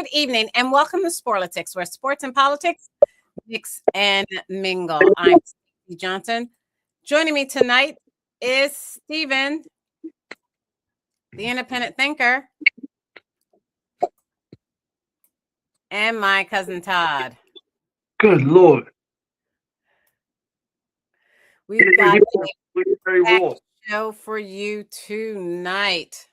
Good evening and welcome to Sporlitiks, where sports and politics mix and mingle. I'm Staci Johnson. Joining me tonight is Stephen, the independent thinker, and my cousin Todd. Good Lord. We've got a packed show for you tonight.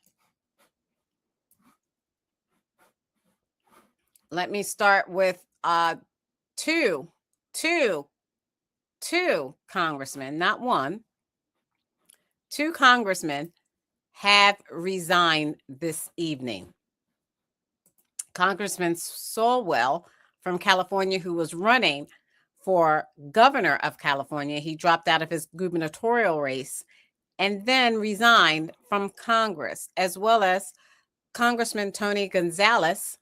Let me start with two congressmen, not one. Two congressmen have resigned this evening. Congressman Solwell from California, who was running for governor of California, he dropped out of his gubernatorial race and then resigned from Congress, as well as Congressman Tony Gonzalez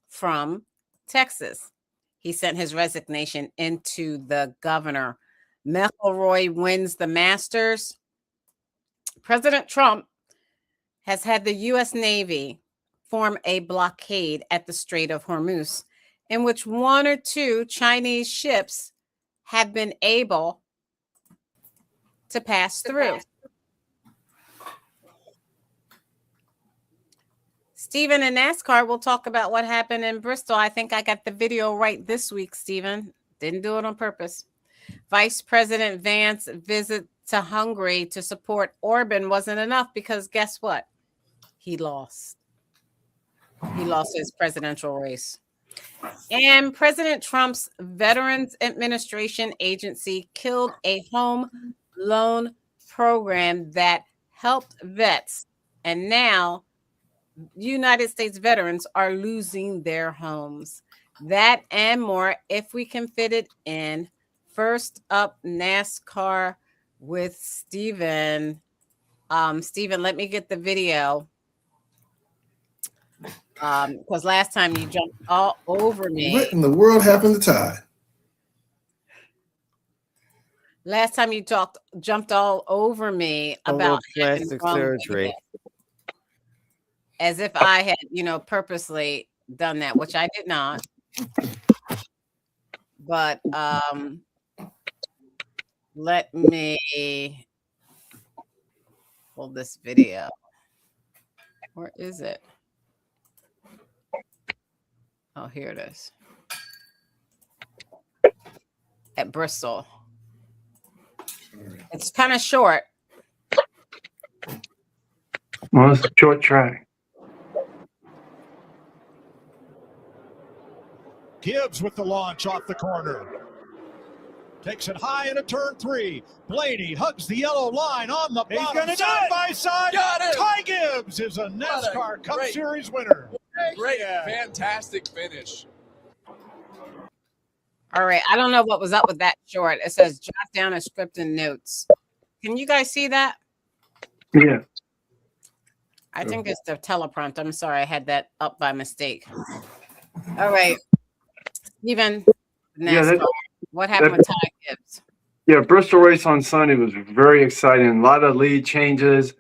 from Texas. He sent his resignation into the governor. McElroy wins the Masters. President Trump has had the U.S. Navy form a blockade at the Strait of Hormuz, in which one or two Chinese ships have been able to pass through. Stephen, in NASCAR, we'll talk about what happened in Bristol. I think I got the video right this week, Stephen. Didn't do it on purpose. Vice President Vance's visit to Hungary to support Orban wasn't enough because guess what? He lost. He lost his presidential race. And President Trump's Veterans Administration agency killed a home loan program that helped vets. And now United States veterans are losing their homes. That and more, if we can fit it in. First up, NASCAR with Stephen. Stephen, let me get the video. Because last time you jumped all over me. What in the world happened to Todd? Last time you jumped all over me about plastic surgery. As if I had, purposely done that, which I did not. But let me pull this video. Where is it? Oh, here it is. At Bristol. It's kind of short. Well, it's a short track. Gibbs with the launch off the corner. Takes it high into turn 3. Blaney hugs the yellow line on the bottom, side by side. Ty Gibbs is a NASCAR Cup Series winner. Great, fantastic finish. All right, I don't know what was up with that short. It says jot down a script and notes. Can you guys see that? Yeah. I think it's the teleprompter. I'm sorry, I had that up by mistake. All right. Stephen, NASCAR. What happened with Ty Gibbs? Yeah, Bristol race on Sunday was very exciting. A lot of lead changes,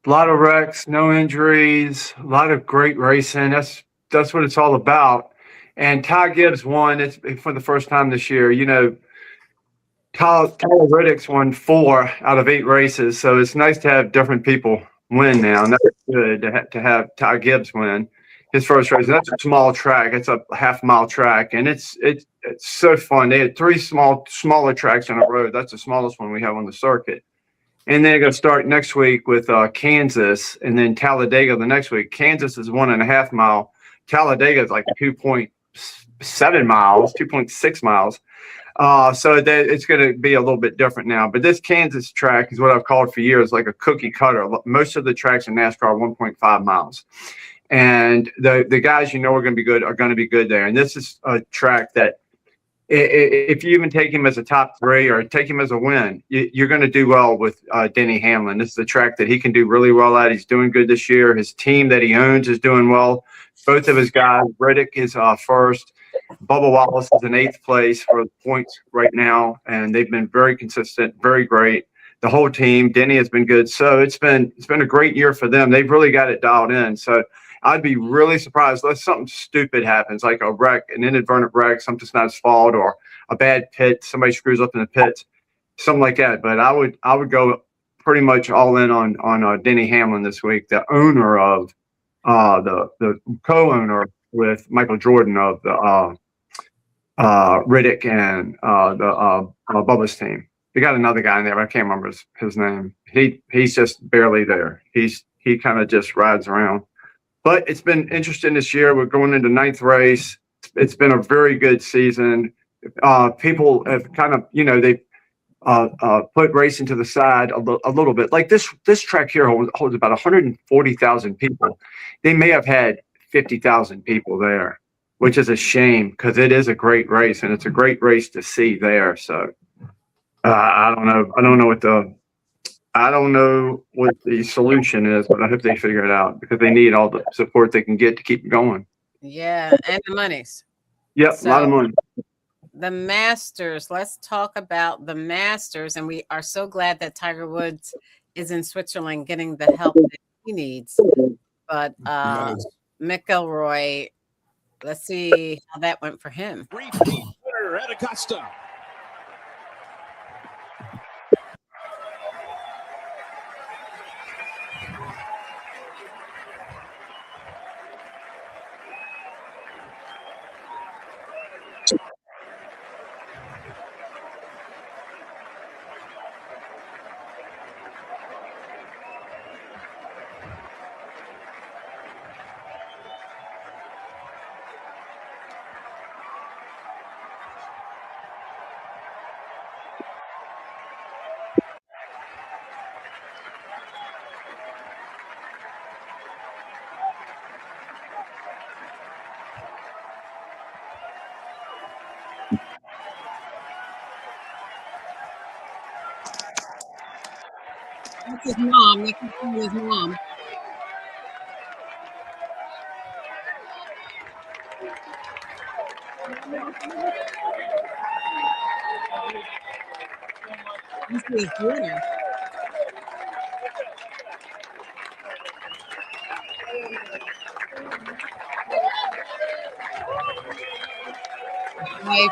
a lot of wrecks, no injuries, a lot of great racing. That's what it's all about. And Ty Gibbs won. It's for the first time this year. Sporlitiks won 4 out of 8 races, so it's nice to have different people win now. And that's good to have Ty Gibbs win his first race. That's a small track. It's a half-mile track, and it's so fun. They had 3 smaller tracks on the road. That's the smallest one we have on the circuit. And they're going to start next week with Kansas, and then Talladega the next week. Kansas is 1.5 mile. Talladega is like 2.7 miles, 2.6 miles. So it's going to be a little bit different now. But this Kansas track is what I've called for years, like a cookie cutter. Most of the tracks in NASCAR are 1.5 miles. And the guys are going to be good there. And this is a track that if you even take him as a top 3 or take him as a win, you're going to do well with Denny Hamlin. This is a track that he can do really well at. He's doing good this year. His team that he owns is doing well. Both of his guys, Riddick is first. Bubba Wallace is in 8th place for points right now, and they've been very consistent, very great. The whole team, Denny has been good. So it's been a great year for them. They've really got it dialed in. So I'd be really surprised unless something stupid happens, like a wreck, an inadvertent wreck, something's not his fault, or a bad pit, somebody screws up in the pits, something like that. But I would go pretty much all in on Denny Hamlin this week, the owner of the co-owner with Michael Jordan of the Riddick and the Bubba's team. They got another guy in there, but I can't remember his name. He's just barely there. He kind of just rides around. But it's been interesting this year. We're going into 9th race. It's been a very good season. People have kind of, they put racing to the side a little bit. Like this track here holds about 140,000 people. They may have had 50,000 people there, which is a shame because it is a great race and it's a great race to see there. So I don't know. I don't know what the solution is, but I hope they figure it out because they need all the support they can get to keep going. Yeah, and the monies. Yep, a lot of money. The Masters. Let's talk about the Masters. And we are so glad that Tiger Woods is in Switzerland getting the help that he needs. But McIlroy, let's see how that went for him. Repeat winner at Augusta. That's his mom. They can call his mom. This is his daughter. Wife.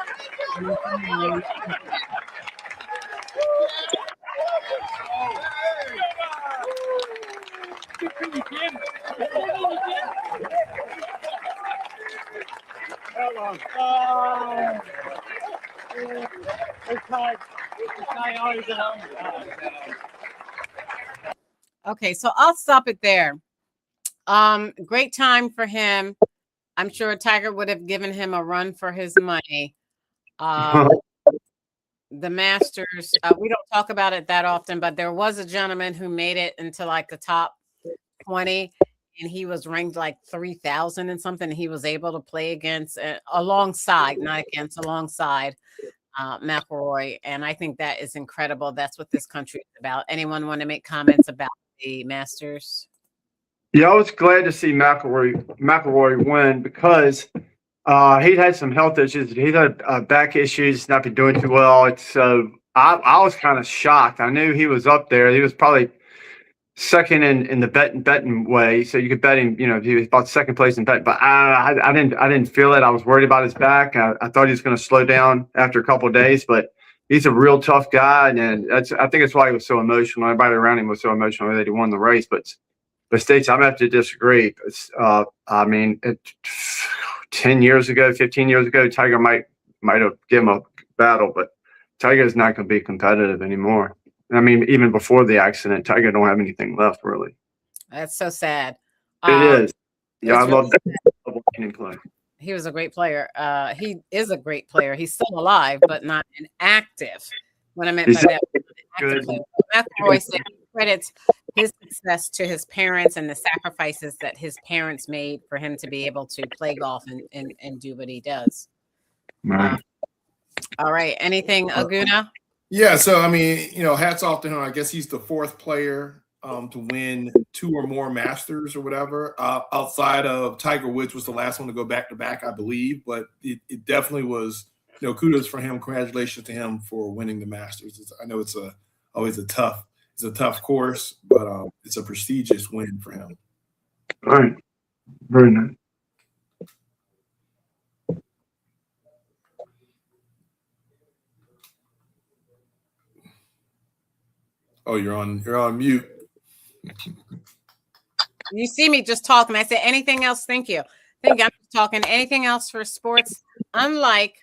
Okay, so I'll stop it there. Great time for him. I'm sure Tiger would have given him a run for his money. The Masters, we don't talk about it that often, but there was a gentleman who made it into like the top 20, and he was ranked like 3,000 and something. He was able to play against, alongside McIlroy, and I think that is incredible. That's what this country is about. Anyone want to make comments about the Masters? Yeah, I was glad to see McIlroy win because he'd had some health issues. He'd had back issues, not been doing too well. So I was kind of shocked. I knew he was up there. He was probably second in the betting way, so you could bet him. He was about second place in bet. But I didn't feel it. I was worried about his back. I thought he was going to slow down after a couple of days, but he's a real tough guy, and I think that's why he was so emotional. Everybody around him was so emotional that he won the race. But Staci, I'm going to have to disagree. 10 years ago, 15 years ago, Tiger might have given him a battle, but Tiger is not going to be competitive anymore. I mean, even before the accident, Tiger don't have anything left, really. That's so sad. It is. Yeah, I love really that play. He was a great player. He is a great player. He's still alive, but not an active. What I meant by that, active player. McIlroy said he credits his success to his parents and the sacrifices that his parents made for him to be able to play golf and do what he does. Right. All right. Anything, Ogunna? Yeah, so I mean, hats off to him. I guess he's the fourth player to win 2 or more Masters or whatever. Outside of Tiger Woods was the last one to go back to back, I believe. But it definitely was, kudos for him. Congratulations to him for winning the Masters. I know it's always a tough course, but it's a prestigious win for him. All right. Very nice. Oh, you're on mute. You see me just talking. I said anything else? Thank you. Thank you. I'm just talking. Anything else for sports? Unlike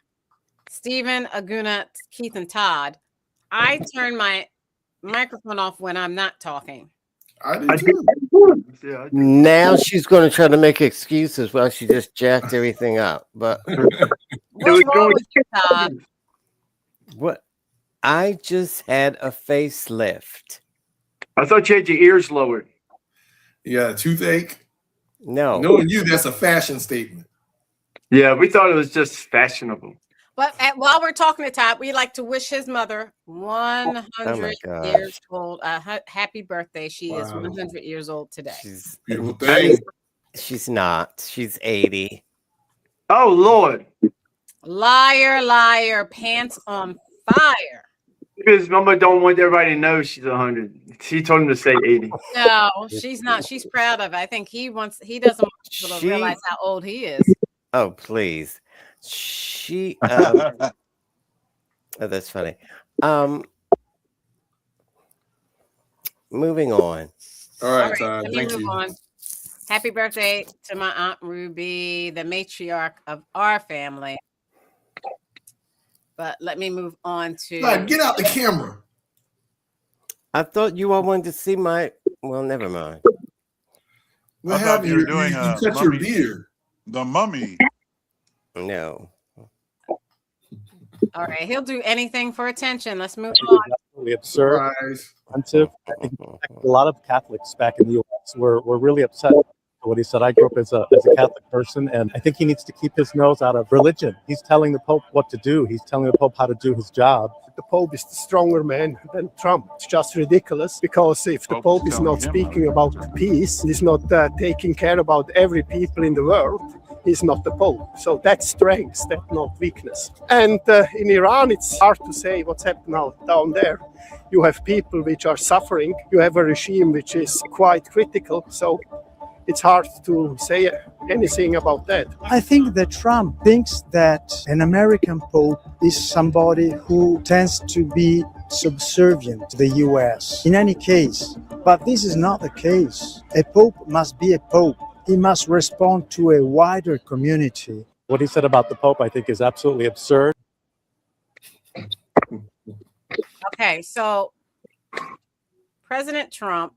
Stephen, Ogunna, Keith, and Todd, I turn my microphone off when I'm not talking. I do I too. do. Yeah, I do. Now she's going to try to make excuses while she just jacked everything up. But What's wrong with you, Todd? what? I just had a facelift. I thought you had your ears lowered. Yeah, toothache. No. Knowing you, that's a fashion statement. Yeah, we thought it was just fashionable. But while we're talking to Todd, we like to wish his mother 100 gosh. years old. Happy birthday. She is Wow. 100 years old today. She's Beautiful thing. she's not. She's 80. Oh, Lord. Liar, liar, pants on fire. Because Mama don't want everybody to know she's 100. She told him to say 80. No, she's not. She's proud of it. I think he doesn't want people to realize how old he is. Oh, please. She oh, that's funny. Moving on. All All right, right, Todd. let me Thank move you. on. Happy birthday to my Aunt Ruby, the matriarch of our family. But let me move on to Todd, get out the camera. I thought you all wanted to see my well, never mind. What I thought happened? you were You doing cut your mummy. beard. The mummy. No. all right. He'll do anything for attention. Let's move on. Absolutely absurd, Surprise. offensive. I think a lot of Catholics back in the U.S. were really upset with what he said. I grew up as a Catholic person, and I think he needs to keep his nose out of religion. He's telling the Pope what to do. He's telling the Pope how to do his job. The Pope is the stronger man than Trump. It's just ridiculous because if the Pope Pope is is not telling him speaking how about peace, he's not taking care about every people in the world, he's not the Pope. So that's strength, that's not weakness. And in Iran, it's hard to say what's happening now down there. You have people which are suffering. You have a regime which is quite critical. So it's hard to say anything about that. I think that Trump thinks that an American Pope is somebody who tends to be subservient to the US in any case. But this is not the case. A Pope must be a Pope. He must respond to a wider community. What he said about the Pope, I think, is absolutely absurd. Okay, so President Trump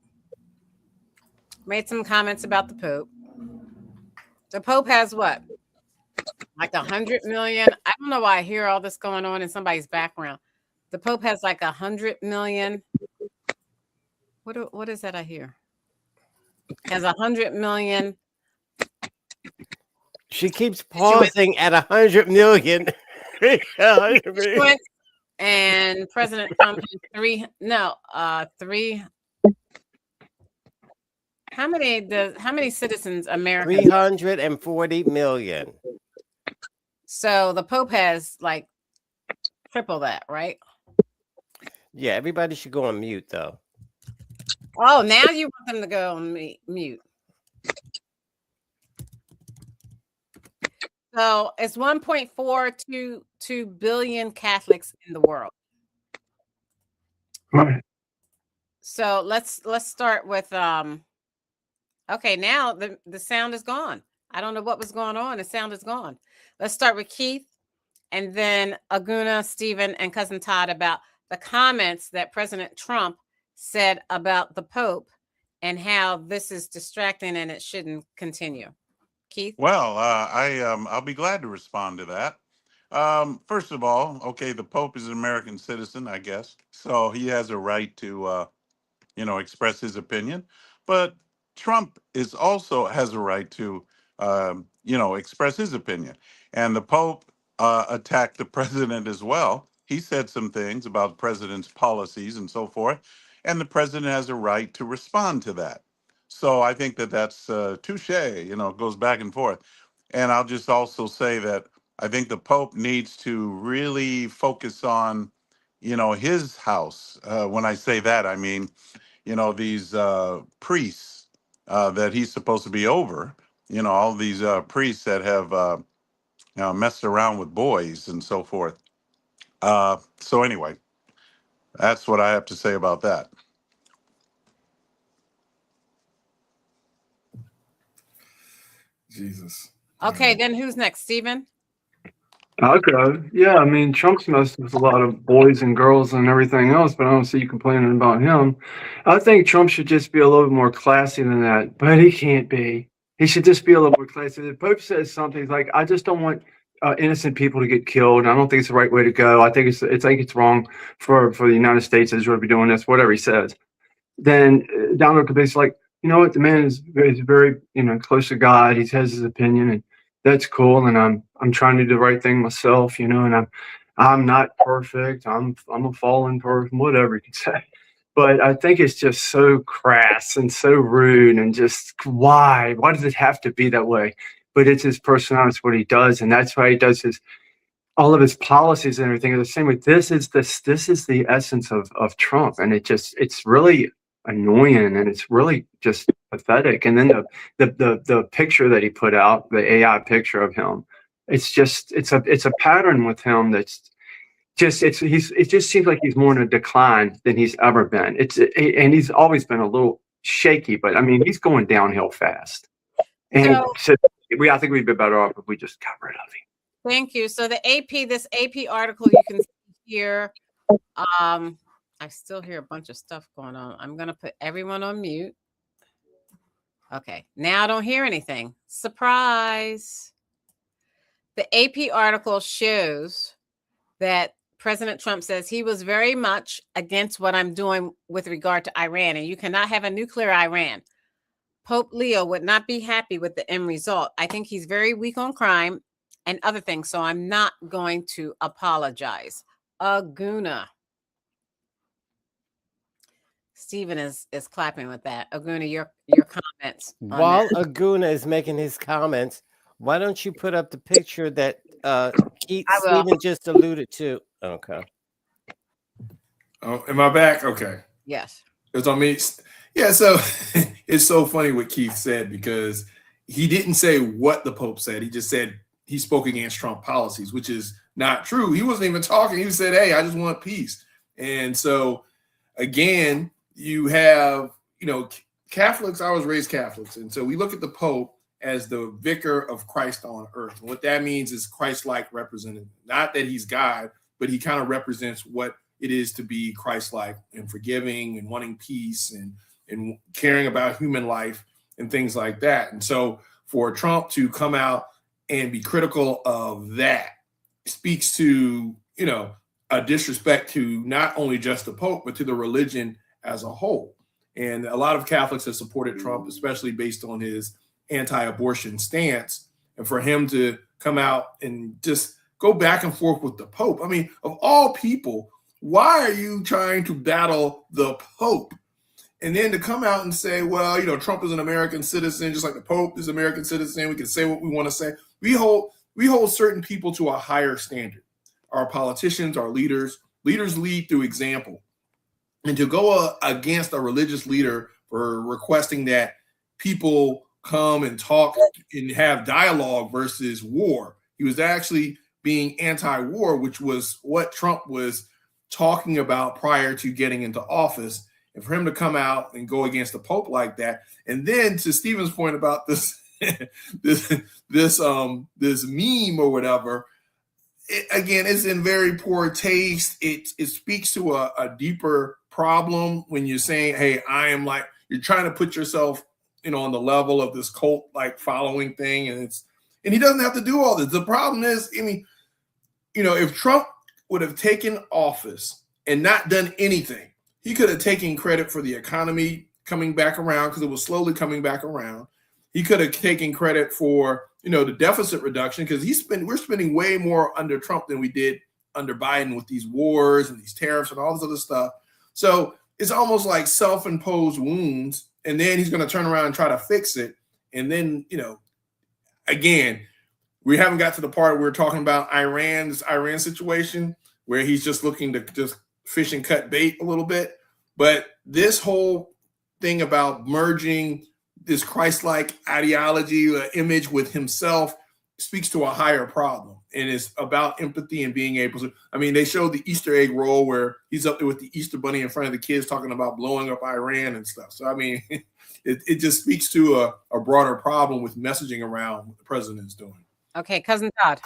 made some comments about the Pope. The Pope has what? Like 100 million. I don't know why I hear all this going on in somebody's background. The Pope has like 100 million. What is that I hear? Has 100 million. She keeps pausing at 100 million. And President Trump has three. How many citizens America? 340 million. So the Pope has like triple that, right? Yeah, everybody should go on mute though. Oh, now you want them to go on mute. So it's 1.422 billion Catholics in the world. Right. So let's start with okay, now the sound is gone. I don't know what was going on. The sound is gone. Let's start with Keith and then Ogunna, Stephen, and Cousin Todd about the comments that President Trump said about the Pope and how this is distracting and it shouldn't continue. Keith? Well, I'll be glad to respond to that. First of all, okay, the Pope is an American citizen, I guess, so he has a right to, express his opinion. But Trump also has a right to, express his opinion. And the Pope attacked the president as well. He said some things about the president's policies and so forth, and the president has a right to respond to that. So I think that that's touche, it goes back and forth. And I'll just also say that I think the Pope needs to really focus on, his house. When I say that, I mean, these priests that he's supposed to be over, all these priests that have messed around with boys and so forth. So anyway, that's what I have to say about that. Jesus. Okay, then who's next, Stephen? Okay. Yeah, I mean, Trump's messed with a lot of boys and girls and everything else, but I don't see you complaining about him. I think Trump should just be a little bit more classy than that, but he can't be. He should just be a little more classy. The Pope says something like, "I just don't want innocent people to get killed. I don't think it's the right way to go. I think it's wrong for the United States Israel to be doing this." Whatever he says, then Donald could be like, you know what, the man is very close to God. He has his opinion, and that's cool. And I'm trying to do the right thing myself, and I'm not perfect. I'm a fallen person, whatever you can say. But I think it's just so crass and so rude, and just why does it have to be that way? But it's his personality, it's what he does, and that's why he does all of his policies and everything are the same way. This is the essence of Trump, and it's really annoying, and it's really just pathetic. And then the picture that he put out, the AI picture of him, it's a pattern with him that's just it just seems like he's more in a decline than he's ever been. And he's always been a little shaky, but I mean he's going downhill fast. And so I think we'd be better off if we just got rid of him. Thank you. So this AP article you can see here. I still hear a bunch of stuff going on. I'm going to put everyone on mute. Okay. Now I don't hear anything. Surprise. The AP article shows that President Trump says he was very much against what I'm doing with regard to Iran, and you cannot have a nuclear Iran. Pope Leo would not be happy with the end result. I think he's very weak on crime and other things, so I'm not going to apologize. Ogunna. Stephen is clapping with that. Ogunna, your comments. While Ogunna is making his comments, why don't you put up the picture that Stephen just alluded to? Okay. Oh, am I back? Okay. Yes. It's on me. Yeah, so it's so funny what Keith said, because he didn't say what the Pope said. He just said he spoke against Trump policies, which is not true. He wasn't even talking. He said, hey, I just want peace. And so, again, you have, Catholics, I was raised Catholics. And so we look at the Pope as the vicar of Christ on earth. And what that means is Christ-like representative. Not that he's God, but he kind of represents what it is to be Christ-like and forgiving and wanting peace and caring about human life and things like that. And so for Trump to come out and be critical of that speaks to, a disrespect to not only just the Pope, but to the religion as a whole. And a lot of Catholics have supported Trump, especially based on his anti-abortion stance. And for him to come out and just go back and forth with the Pope. I mean, of all people, why are you trying to battle the Pope? And then to come out and say, well, Trump is an American citizen, just like the Pope is an American citizen. We can say what we want to say. We hold certain people to a higher standard. Our politicians, our leaders lead through example. And to go against a religious leader for requesting that people come and talk and have dialogue versus war, he was actually being anti-war, which was what Trump was talking about prior to getting into office. And for him to come out and go against the Pope like that, and then to Stephen's point about this this meme or whatever, again, it's in very poor taste. It speaks to a deeper problem when you're saying, hey, I am like, you're trying to put yourself, on the level of this cult like following thing, and he doesn't have to do all this. The problem is, if Trump would have taken office and not done anything, he could have taken credit for the economy coming back around, because it was slowly coming back around. He could have taken credit for, the deficit reduction, because we're spending way more under Trump than we did under Biden with these wars and these tariffs and all this other stuff. So it's almost like self-imposed wounds, and then he's going to turn around and try to fix it. And then, again, we haven't got to the part where we're talking about this Iran situation, where he's just looking to just fish and cut bait a little bit. But this whole thing about merging this Christ-like ideology, image with himself speaks to a higher problem, and it's about empathy and being able to. I mean, they showed the Easter egg roll where he's up there with the Easter bunny in front of the kids talking about blowing up Iran and stuff. So I mean, it just speaks to a broader problem with messaging around what the president is doing. Okay, cousin Todd.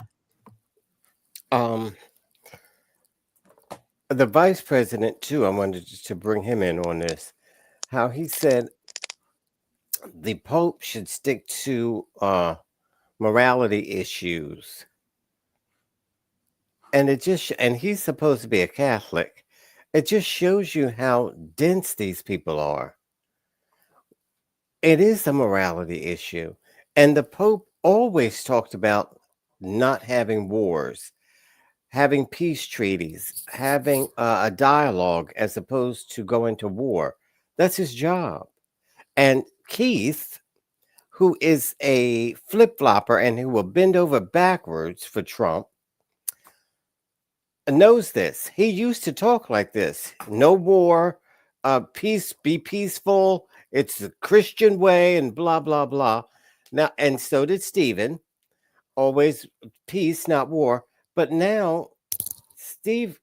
The vice president too. I wanted to bring him in on this. How he said the Pope should stick to morality issues. And and he's supposed to be a Catholic. It just shows you how dense these people are. It is a morality issue. And the Pope always talked about not having wars, having peace treaties, having a dialogue as opposed to going to war. That's his job. And Keith, who is a flip-flopper and who will bend over backwards for Trump, knows this. He used to talk like this. No war, peace, be peaceful. It's the Christian way and blah, blah, blah. Now, and so did Stephen. Always peace, not war. But now Keith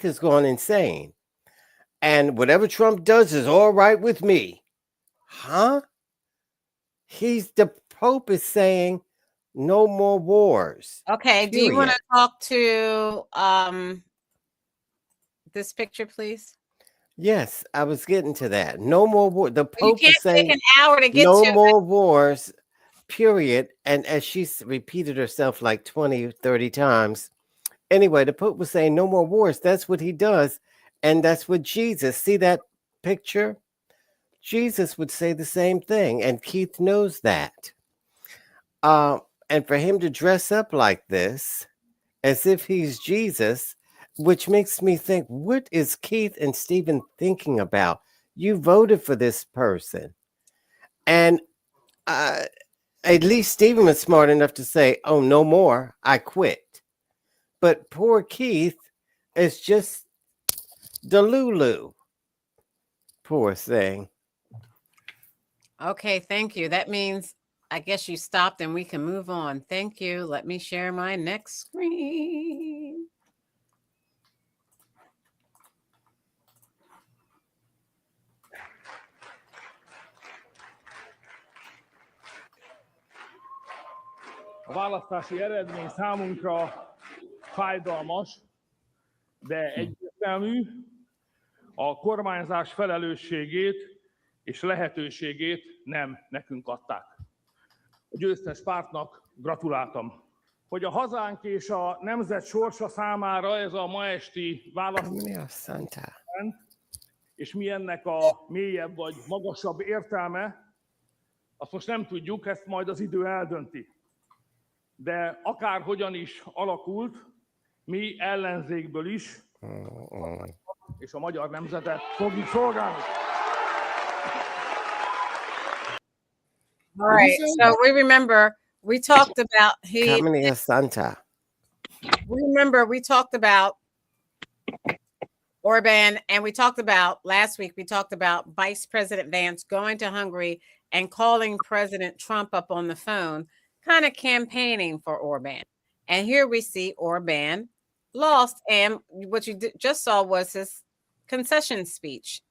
has gone insane. And whatever Trump does is all right with me. Huh? The Pope is saying no more wars. Okay, do you want to talk to this picture, please? Yes, I was getting to that. No more war. The Pope is saying take an hour to get no to more wars, period. And as she's repeated herself like 20, 30 times. Anyway, the Pope was saying no more wars. That's what he does. And that's what Jesus, see that picture? Jesus would say the same thing. And Keith knows that. And for him to dress up like this, as if he's Jesus, which makes me think, what is Keith and Stephen thinking about? You voted for this person. And at least Stephen was smart enough to say, oh, no more, I quit. But poor Keith is just Delulu. Poor thing. Okay, thank you. That means I guess you stopped and we can move on. Thank you. Let me share my next screen. A választási eredmény számunkra fájdalmas, de egyértelmű. A kormányzás felelősségét és lehetőségét nem nekünk adták. A győztes pártnak gratuláltam. Hogy a hazánk és a nemzet sorsa számára ez a ma esti választás, és mi ennek a mélyebb vagy magasabb értelme, azt most nem tudjuk, ezt majd az idő eldönti. De akárhogyan is alakult, mi ellenzékből is és a magyar nemzetet fogjuk szolgálni. All right, so we remember we talked about we talked about Orban, and we talked about last week, we talked about Vice President Vance going to Hungary and calling President Trump up on the phone, kind of campaigning for Orban. And here we see Orban lost, and what you just saw was his concession speech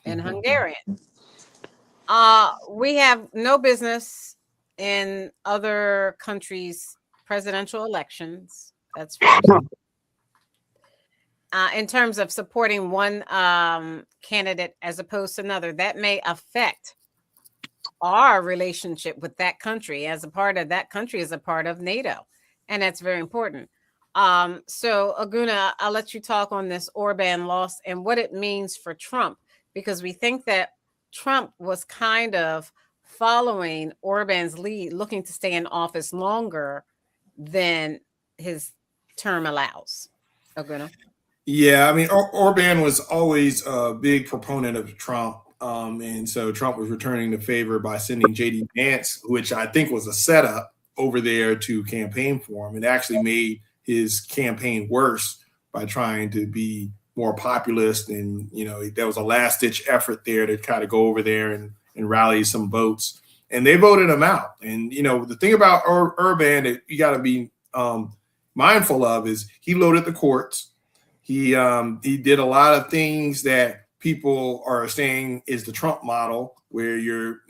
in Hungarian. We have no business in other countries' presidential elections. That's first. In terms of supporting one candidate as opposed to another, that may affect our relationship with that country as a part of that country is a part of NATO. And that's very important. So Ogunna, I'll let you talk on this Orban loss and what it means for Trump, because we think that Trump was kind of following Orban's lead, looking to stay in office longer than his term allows. Ogunna. Yeah, I mean, Orban was always a big proponent of Trump. And so Trump was returning the favor by sending J.D. Vance, which I think was a setup over there to campaign for him. It actually made his campaign worse by trying to be more populist. And, you know, there was a last ditch effort there to kind of go over there and rally some votes. And they voted him out. And, the thing about Urban that you got to be mindful of is he loaded the courts. He did a lot of things that people are saying is the Trump model, where your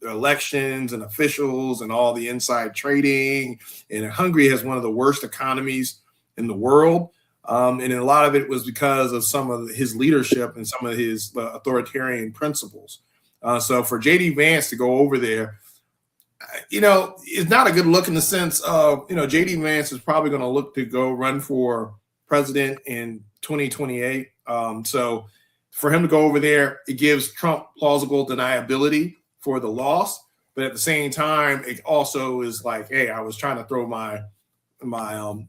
elections and officials and all the inside trading. And Hungary has one of the worst economies in the world. And a lot of it was because of some of his leadership and some of his authoritarian principles. So for J.D. Vance to go over there, it's not a good look in the sense of, J.D. Vance is probably going to look to go run for president in 2028. So for him to go over there, it gives Trump plausible deniability for the loss. But at the same time, it also is like, hey, I was trying to throw my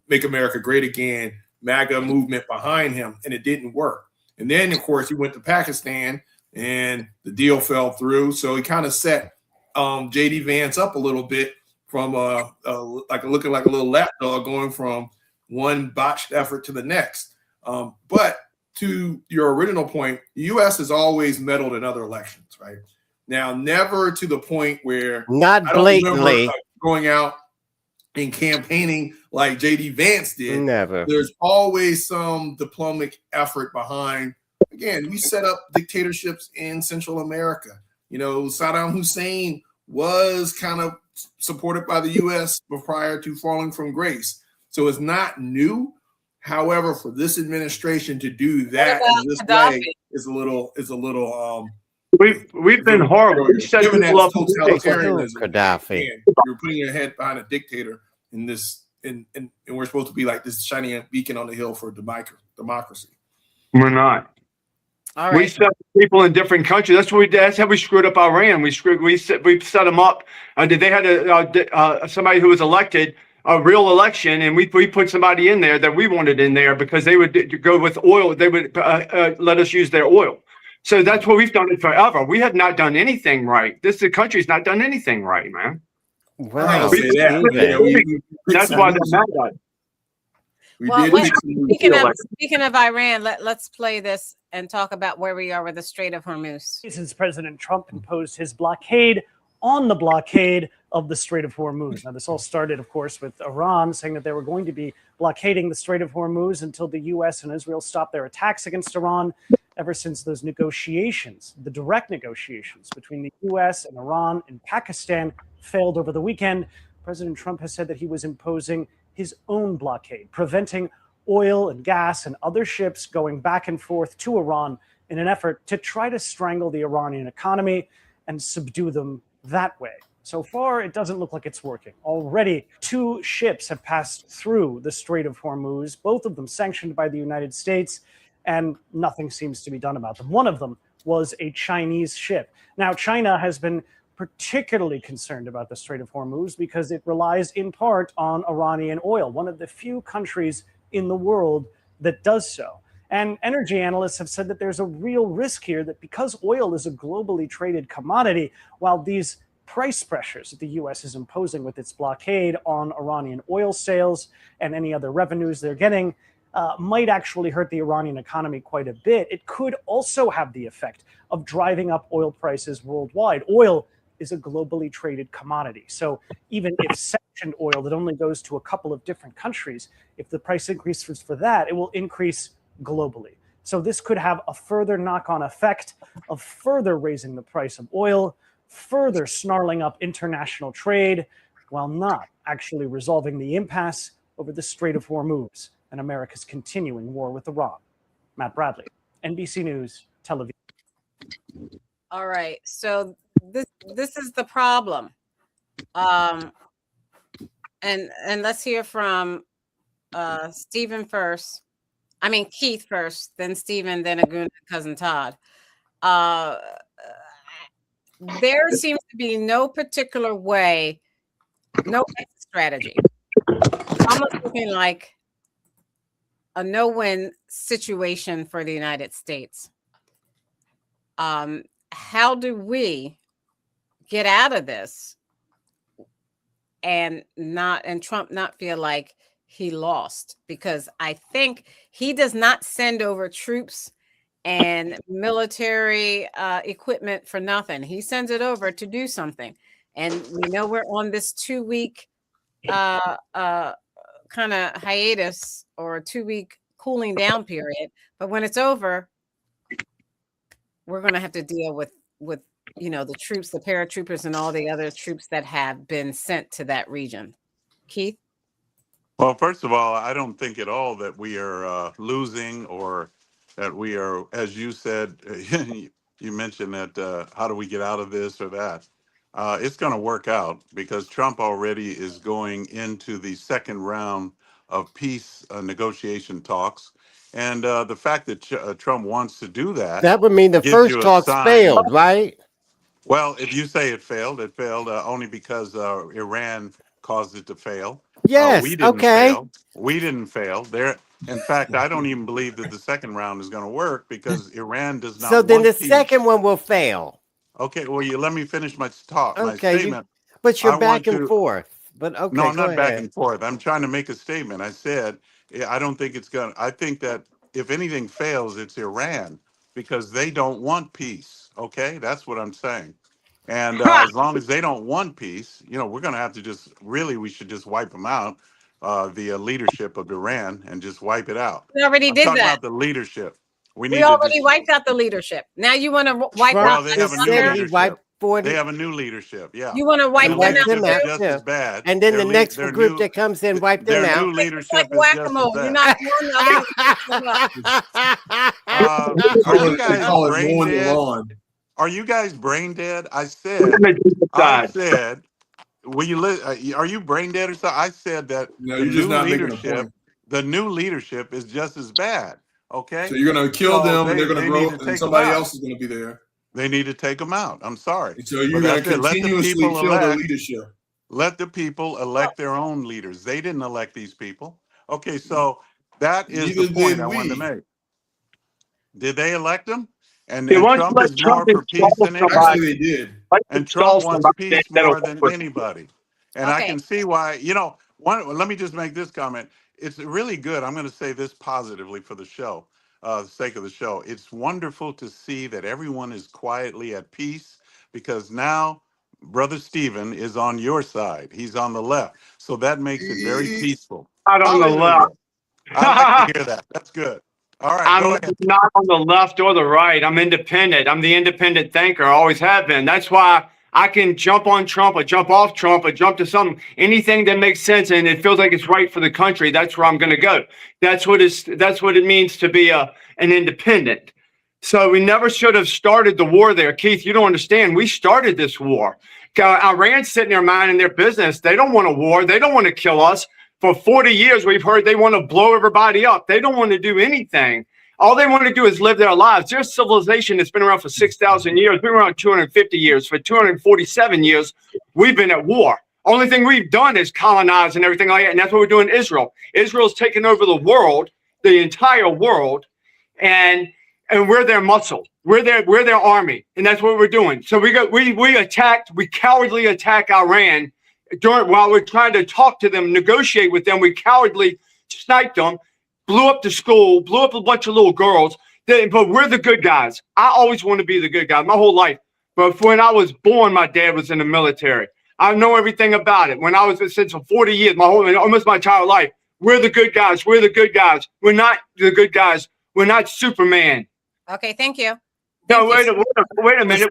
Make America Great Again MAGA movement behind him, and it didn't work. And then, of course, he went to Pakistan, and the deal fell through. So he kind of set J.D. Vance up a little bit from looking like a little lapdog going from one botched effort to the next. But to your original point, the U.S. has always meddled in other elections, right? Now, never to the point where not blatantly going out and campaigning like J.D. Vance did. Never. There's always some diplomatic effort behind. Again, we set up dictatorships in Central America. Saddam Hussein was kind of supported by the U.S. prior to falling from grace. So it's not new. However, for this administration to do that in this way is a little. We've been horrible. Given that totalitarianism, Gaddafi. You're putting your head behind a dictator in this, and we're supposed to be like this shining beacon on the hill for democracy. We're not. All right. We set people in different countries. That's how we screwed up Iran. We set them up. They had somebody who was elected, a real election, and we put somebody in there that we wanted in there because they would go with oil. They would let us use their oil. So that's what we've done it forever. We have not done anything right. The country's not done anything right, man. Wow. That's why they're mad at it. Speaking of Iran, let's play this and talk about where we are with the Strait of Hormuz. Since President Trump imposed his blockade on the blockade of the Strait of Hormuz. Now, this all started, of course, with Iran saying that they were going to be blockading the Strait of Hormuz until the U.S. and Israel stopped their attacks against Iran. Ever since those negotiations, the direct negotiations between the U.S. and Iran and Pakistan failed over the weekend, President Trump has said that he was imposing his own blockade, preventing oil and gas and other ships going back and forth to Iran in an effort to try to strangle the Iranian economy and subdue them that way. So far, it doesn't look like it's working. Already, 2 ships have passed through the Strait of Hormuz, both of them sanctioned by the United States, and nothing seems to be done about them. One of them was a Chinese ship. Now, China has been particularly concerned about the Strait of Hormuz because it relies in part on Iranian oil, one of the few countries in the world that does so. And energy analysts have said that there's a real risk here that because oil is a globally traded commodity, while these price pressures that the U.S. is imposing with its blockade on Iranian oil sales and any other revenues they're getting might actually hurt the Iranian economy quite a bit. It could also have the effect of driving up oil prices worldwide. Oil is a globally traded commodity. So even if sanctioned oil that only goes to a couple of different countries, if the price increases for that, it will increase globally. So this could have a further knock-on effect of further raising the price of oil, further snarling up international trade, while not actually resolving the impasse over the Strait of Hormuz and America's continuing war with Iran. Matt Bradley, NBC News, Tel Aviv. All right, so this is the problem, and let's hear from Stephen first. I mean Keith first, then Stephen, then Ogunna, cousin Todd. There seems to be no particular way, no exit strategy. Almost looking like a no-win situation for the United States. How do we get out of this and Trump not feel like he lost? Because I think he does not send over troops and military equipment for nothing. He sends it over to do something. And we know we're on this 2-week kind of hiatus or a 2-week cooling down period. But when it's over, we're going to have to deal with the troops, the paratroopers, and all the other troops that have been sent to that region. Keith? Well, first of all, I don't think at all that we are losing or that we are, as you said, you mentioned that how do we get out of this or that? It's going to work out because Trump already is going into the second round of peace negotiation talks. And the fact that Trump wants to do that. That would mean the gives first you a talks sign. failed, right? Well, if you say it failed only because Iran caused it to fail. Yes. We didn't Okay. fail. We didn't fail. In fact, I don't even believe that the second round is going to work because Iran does not. So then want the peace. second one will fail. Okay. Well, you let me finish my talk, my Okay. statement. But you're I back want and to- forth. But okay. No, I'm go not back ahead. and forth. I'm trying to make a statement. I said I don't think it's going to. I think that if anything fails, it's Iran because they don't want peace. Okay, that's what I'm saying. And as long as they don't want peace, we're going to have to we should just wipe them out, the leadership of Iran, and just wipe it out. We already I'm did talking that. about the leadership. We We need already to wiped out the leadership. Now you want to wipe Trump out they have a new said he leadership. wiped 40. They have a new leadership. Yeah. You want to And wipe the them out wiped them leadership out is just too. as bad. And then Their the lea- next their group new- that comes in wiped them Their out. new leadership It's like is just as whack-a-mole. bad. You're not one, other one up. Are They you guys call it brain mowing the dead? lawn. Are you guys brain dead? I Side. said, are you brain dead or something? I said that No, the you're just new not making a leadership, point. the new leadership is just as bad. Okay. So you're going to kill So them, and they're going to they grow, need to and take them somebody out. else is going to be there. They need to take them out. I'm sorry. And so you're But going to that's it. Let the continuously people kill their elect. leadership. Let the people elect their own leaders. They didn't elect these people. Okay, so that is Neither the point did I wanted to we. make. Did they elect them? And He wants to Trump let is more Trump for peace install than anybody. somebody. Actually, they did. Like And install Trump wants somebody peace that'll more than work. anybody. And I Okay. can see why, let me just make this comment. It's really good. I'm going to say this positively for the show, the sake of the show. It's wonderful to see that everyone is quietly at peace because now Brother Stephen is on your side. He's on the left. So that makes it very peaceful. Not on the left. Hallelujah. I like to hear that. That's good. All right, go I'm ahead. not on the left or the right. I'm independent. I'm the independent thinker. I always have been. That's why I can jump on Trump or jump off Trump or jump to anything that makes sense and it feels like it's right for the country. That's where I'm going to go. That's what it means to be an independent. So we never should have started the war there. Keith, you don't understand. We started this war. Iran's sitting there minding their business. They don't want a war. They don't want to kill us. For 40 years, we've heard they want to blow everybody up. They don't want to do anything. All they want to do is live their lives. Their civilization has been around for 6,000 years. We've been around 250 years. For 247 years, we've been at war. Only thing we've done is colonize and everything like that. And that's what we're doing in Israel. Israel's taken over the world, the entire world, and we're their muscle. We're their army. And that's what we're doing. So we cowardly attack Iran while we're trying to talk to them, negotiate with them. We cowardly sniped them, blew up the school, blew up a bunch of little girls. But we're the good guys. I always want to be the good guy my whole life. But when I was born, my dad was in the military. I know everything about it. When I was since for 40 years, almost my entire life, we're the good guys. We're the good guys. We're not the good guys. We're not Superman. Okay, thank you. No, wait a minute.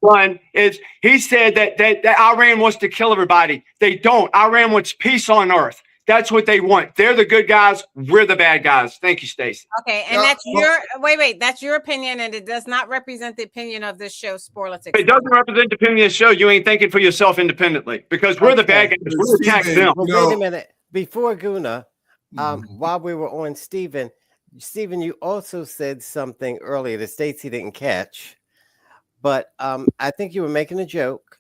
One is he said that Iran wants to kill everybody. They don't. Iran wants peace on earth. That's what they want. They're the good guys. We're the bad guys. Thank you, Staci. Okay, and that's that's your opinion, and it does not represent the opinion of this show, Sporlitiks. It doesn't represent the opinion of the show. You ain't thinking for yourself independently because we're the bad guys. We attack them. Well, wait a minute. Before Ogunna, while we were on Stephen, you also said something earlier that Staci didn't catch, but I think you were making a joke,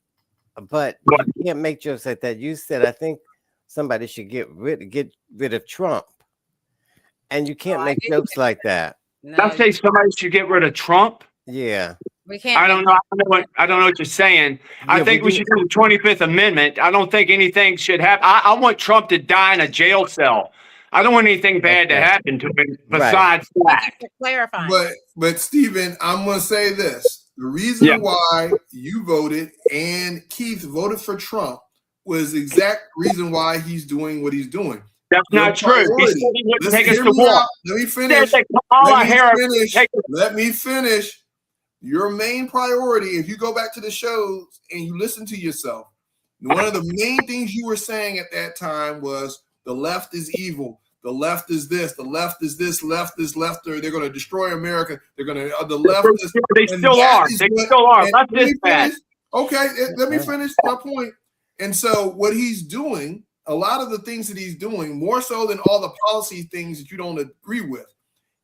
but you can't make jokes like that. You said, I think somebody should get rid of Trump, and you can't make jokes like that. No, I say somebody should get rid of Trump. Yeah. We can't. I don't know. I don't know what you're saying. I think we should do the 25th Amendment. I don't think anything should happen. I want Trump to die in a jail cell. I don't want anything bad to happen to him besides that. Thank you for clarifying. But Stephen, I'm going to say this: the reason why you voted and Keith voted for Trump was the exact reason why he's doing what he's doing. That's not true. He said he wouldn't take us to war. Let me finish. Let me finish. Your main priority, if you go back to the shows and you listen to yourself, one of the main things you were saying at that time was the left is evil. The left is this. The left is this. Left is left. Or they're going to destroy America. They're going to the left. They still are. They still are. Left is bad. Okay, let me finish my point. And so what he's doing, a lot of the things that he's doing, more so than all the policy things that you don't agree with,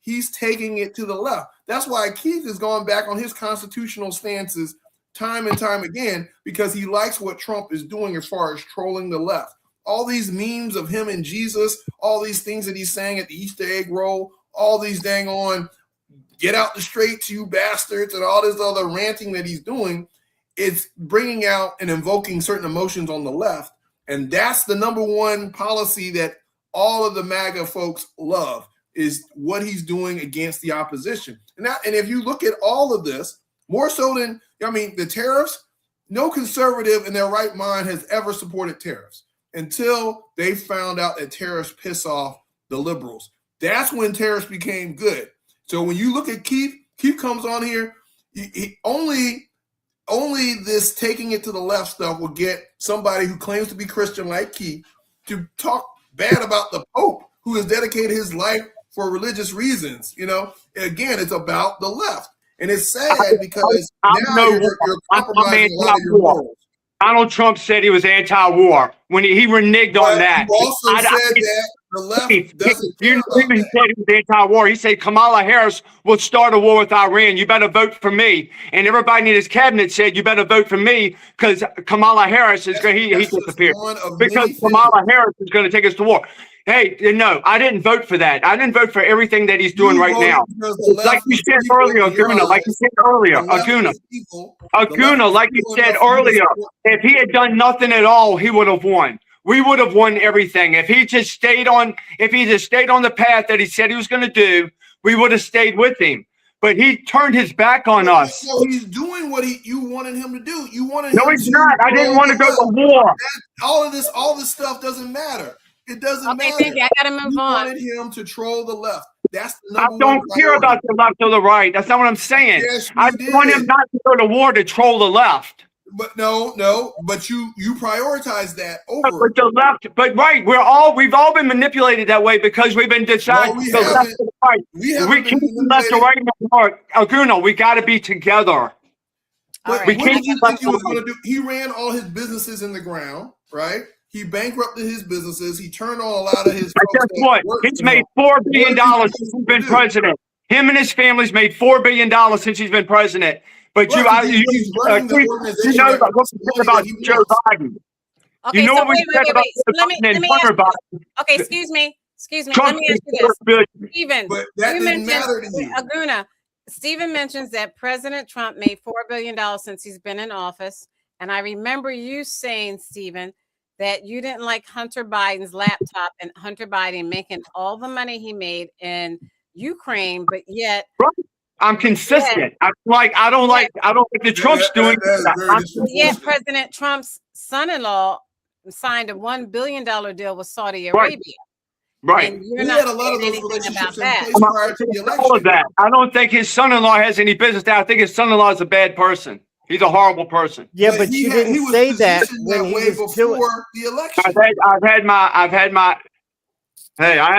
he's taking it to the left. That's why Keith is going back on his constitutional stances time and time again, because he likes what Trump is doing as far as trolling the left. All these memes of him and Jesus, all these things that he's saying at the Easter egg roll, all these dang on get out the streets, you bastards, and all this other ranting that he's doing, it's bringing out and invoking certain emotions on the left. And that's the number one policy that all of the MAGA folks love, is what he's doing against the opposition. And if you look at all of this, more so than, the tariffs, no conservative in their right mind has ever supported tariffs until they found out that tariffs piss off the liberals. That's when tariffs became good. So when you look at Keith comes on here, he only this taking it to the left stuff will get somebody who claims to be Christian like Keith to talk bad about the Pope, who has dedicated his life for religious reasons. Again, it's about the left. And it's sad because now you're compromising a lot of your morals. Donald Trump said he was anti-war when he reneged on that. You also said that the left doesn't care about that. He said he was anti-war. He said Kamala Harris will start a war with Iran. You better vote for me. And everybody in his cabinet said, you better vote for me because Kamala Harris is going to disappear. Because Kamala Harris is going to take us to war. Hey, no, I didn't vote for that. I didn't vote for everything that he's doing right now. Like you said earlier, Ogunna, like you said earlier, Ogunna, like you said earlier, if he had done nothing at all, he would have won. We would have won everything. If he just stayed on the path that he said he was going to do, we would have stayed with him. But he turned his back on us. So he's doing what you wanted him to do. You wanted him No, he's not. I didn't want to go to war. All this stuff doesn't matter. It doesn't matter. Thank you. I gotta move on. Wanted him to troll the left. That's the number I don't care about the left or the right. That's not what I'm saying. Yes, I want him not to go to war to troll the left. But no. But you prioritize that over. But the left. But right, we've all been manipulated that way because we've been deciding the left and the right. We can't be left or right anymore. Ogunna, we got to be together. But what did you think he was going to do? He ran all his businesses in the ground, right? He bankrupted his businesses. He turned on a lot of his. Guess what? He's made $4 billion since he's been president. Him and his family's made $4 billion since he's been president. But you know what we said about Joe Biden. Okay, you know so what we said about Joe Biden and Hunter Biden. Okay, excuse me. Let me ask you this, Stephen. But that didn't matter to you. Ogunna, Stephen mentions that President Trump made $4 billion since he's been in office, and I remember you saying, Stephen, that you didn't like Hunter Biden's laptop and Hunter Biden making all the money he made in Ukraine, but yet I'm consistent. I don't like the Trump's doing that. Yet President Trump's son-in-law signed a $1 billion deal with Saudi Arabia. Right. And you're not had a lot of those relationships in place prior to the election. All of that. I don't think his son-in-law has any business there. I think his son-in-law is a bad person. He's a horrible person. Yeah, but you didn't say that when he was doing the election. I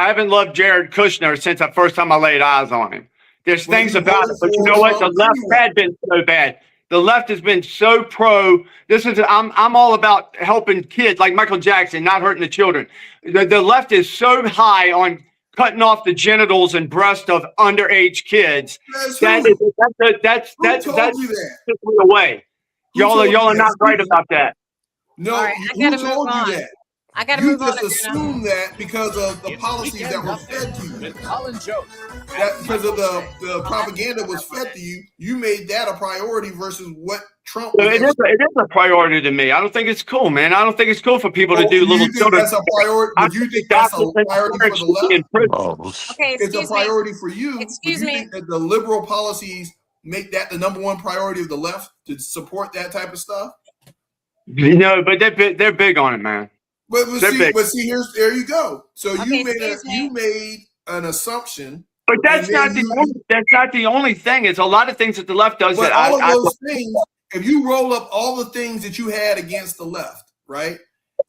haven't loved Jared Kushner since the first time I laid eyes on him. There's things about it, but you know what? The left had been so bad. The left has been so pro. I'm all about helping kids like Michael Jackson, not hurting the children. The left is so high on cutting off the genitals and breasts of underage kids. That's away. Y'all are not right about that. No, right, who told you that? I got to You move on. just assume that because of the policies that were fed to you. With Colin Jost. That because of the propaganda was fed to you, you made that a priority versus what Trump was. It is a priority to me. I don't think it's cool, man. I don't think it's cool for people to do little you think children. that's a priority? But you think that's a priority for the left? Okay, It's a priority for you. Excuse but you me. think that the liberal policies make that the number one priority of the left to support that type of stuff? You know, but they're big on it, man. But see, there you go. So Okay, you made an assumption. But that's not the only thing. It's a lot of things that the left does. But That all of those things, if you roll up all the things that you had against the left, right?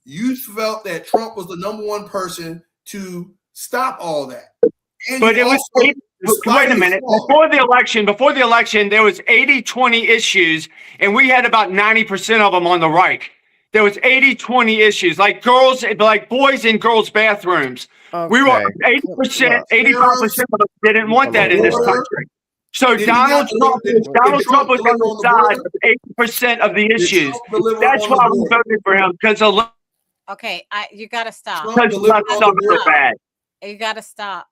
You felt that Trump was the number one person to stop all that. And but it was wait a minute. Before the election, there was 80-20 issues, and we had about 90% of them on the right. There was 80-20 issues, like boys in girls' bathrooms. Okay. We were 80%, 85% of us didn't want that in this country. So Donald Trump was on the side of 80% of the issues. That's why we voted for him, because okay, you got to stop. Because bad. You got to stop.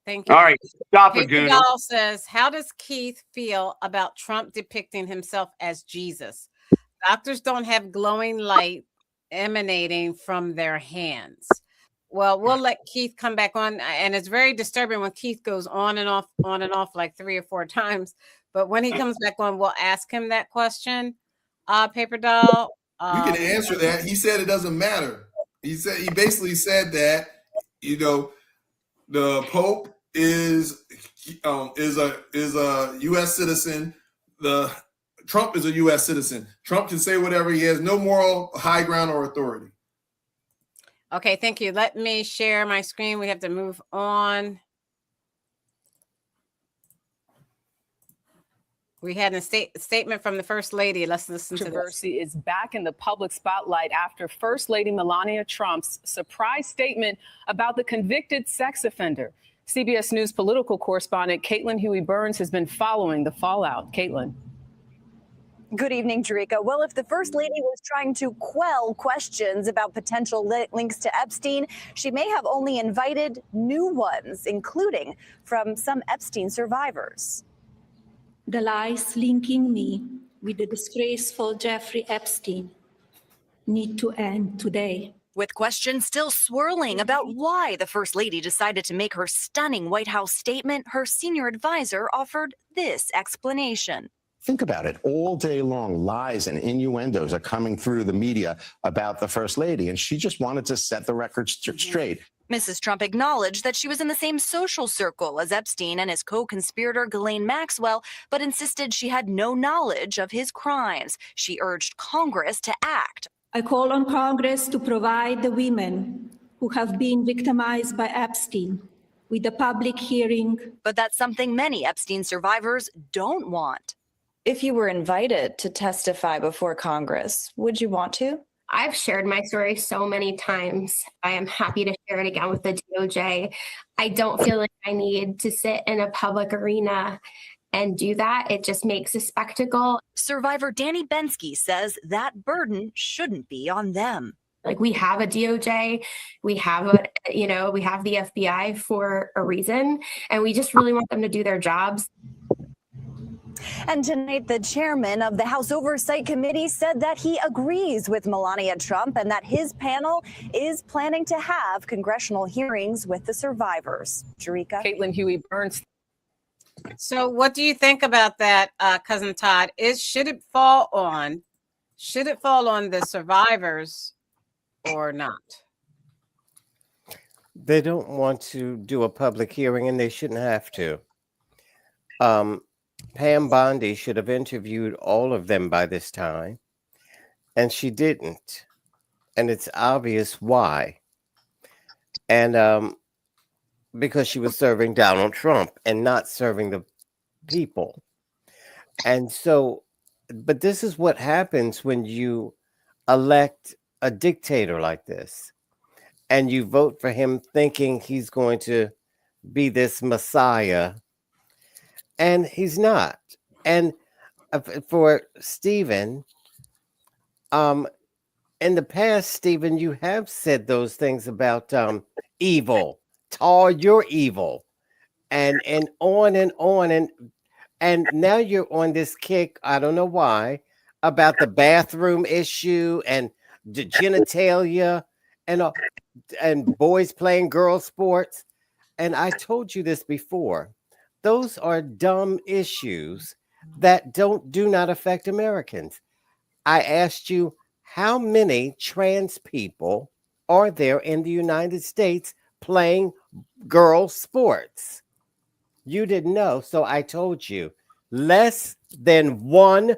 Thank you. All right, stop it, Ogunna. Paul says, how does Keith feel about Trump depicting himself as Jesus? Doctors don't have glowing light emanating from their hands. Well, we'll let Keith come back on. And it's very disturbing when Keith goes on and off like 3 or 4 times. But when he comes back on, we'll ask him that question. Paper Doll. You can answer that. He said it doesn't matter. He basically said that, the Pope is a U.S. citizen. Trump is a U.S. citizen. Trump can say whatever. He has no moral high ground or authority. Okay, thank you. Let me share my screen. We have to move on. We had a statement from the First Lady. Let's listen to this. Controversy is back in the public spotlight after First Lady Melania Trump's surprise statement about the convicted sex offender. CBS News political correspondent Caitlin Huey-Burns has been following the fallout. Caitlin. Good evening, Jerika. Well, if the First Lady was trying to quell questions about potential links to Epstein, she may have only invited new ones, including from some Epstein survivors. The lies linking me with the disgraceful Jeffrey Epstein need to end today. With questions still swirling about why the First Lady decided to make her stunning White House statement, her senior advisor offered this explanation. Think about it. All day long, lies and innuendos are coming through the media about the First Lady, and she just wanted to set the record straight. Mrs. Trump acknowledged that she was in the same social circle as Epstein and his co-conspirator Ghislaine Maxwell, but insisted she had no knowledge of his crimes. She urged Congress to act. I call on Congress to provide the women who have been victimized by Epstein with a public hearing. But that's something many Epstein survivors don't want. If you were invited to testify before Congress, would you want to? I've shared my story so many times. I am happy to share it again with the DOJ. I don't feel like I need to sit in a public arena and do that. It just makes a spectacle. Survivor Danny Bensky says that burden shouldn't be on them. Like, we have a DOJ, we have we have the FBI for a reason, and we just really want them to do their jobs. And tonight, the chairman of the House Oversight Committee said that he agrees with Melania Trump and that his panel is planning to have congressional hearings with the survivors. Jerika. Caitlin Huey-Burns. So what do you think about that, Cousin Todd? Should it fall on the survivors or not? They don't want to do a public hearing, and they shouldn't have to. Pam Bondi should have interviewed all of them by this time, and she didn't. And it's obvious why. And because she was serving Donald Trump and not serving the people. And so, but this is what happens when you elect a dictator like this, and you vote for him thinking he's going to be this messiah. And he's not. And for Stephen, In the past, Stephen, you have said those things about evil. Todd, you're evil, and on and on, and now you're on this kick. I don't know why about the bathroom issue and the genitalia and boys playing girl sports. And I told you this before. Those are dumb issues that do not affect Americans. I asked you, how many trans people are there in the United States playing girl sports? You didn't know, so I told you less than 1%.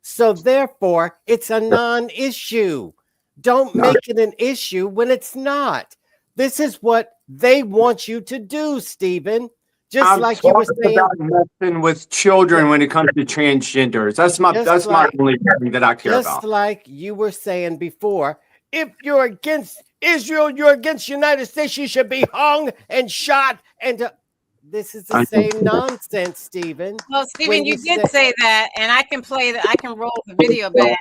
So therefore, it's a non-issue. Don't make it an issue when it's not. This is what they want you to do, Stephen. Just I'm like you were talking saying about messing with children when it comes to transgenders. That's my only thing that I care just about. like you were saying before, if you're against Israel, you're against the United States, you should be hung and shot. And this is the same nonsense, Stephen. Well, Stephen, you did say that, and I can roll the video back.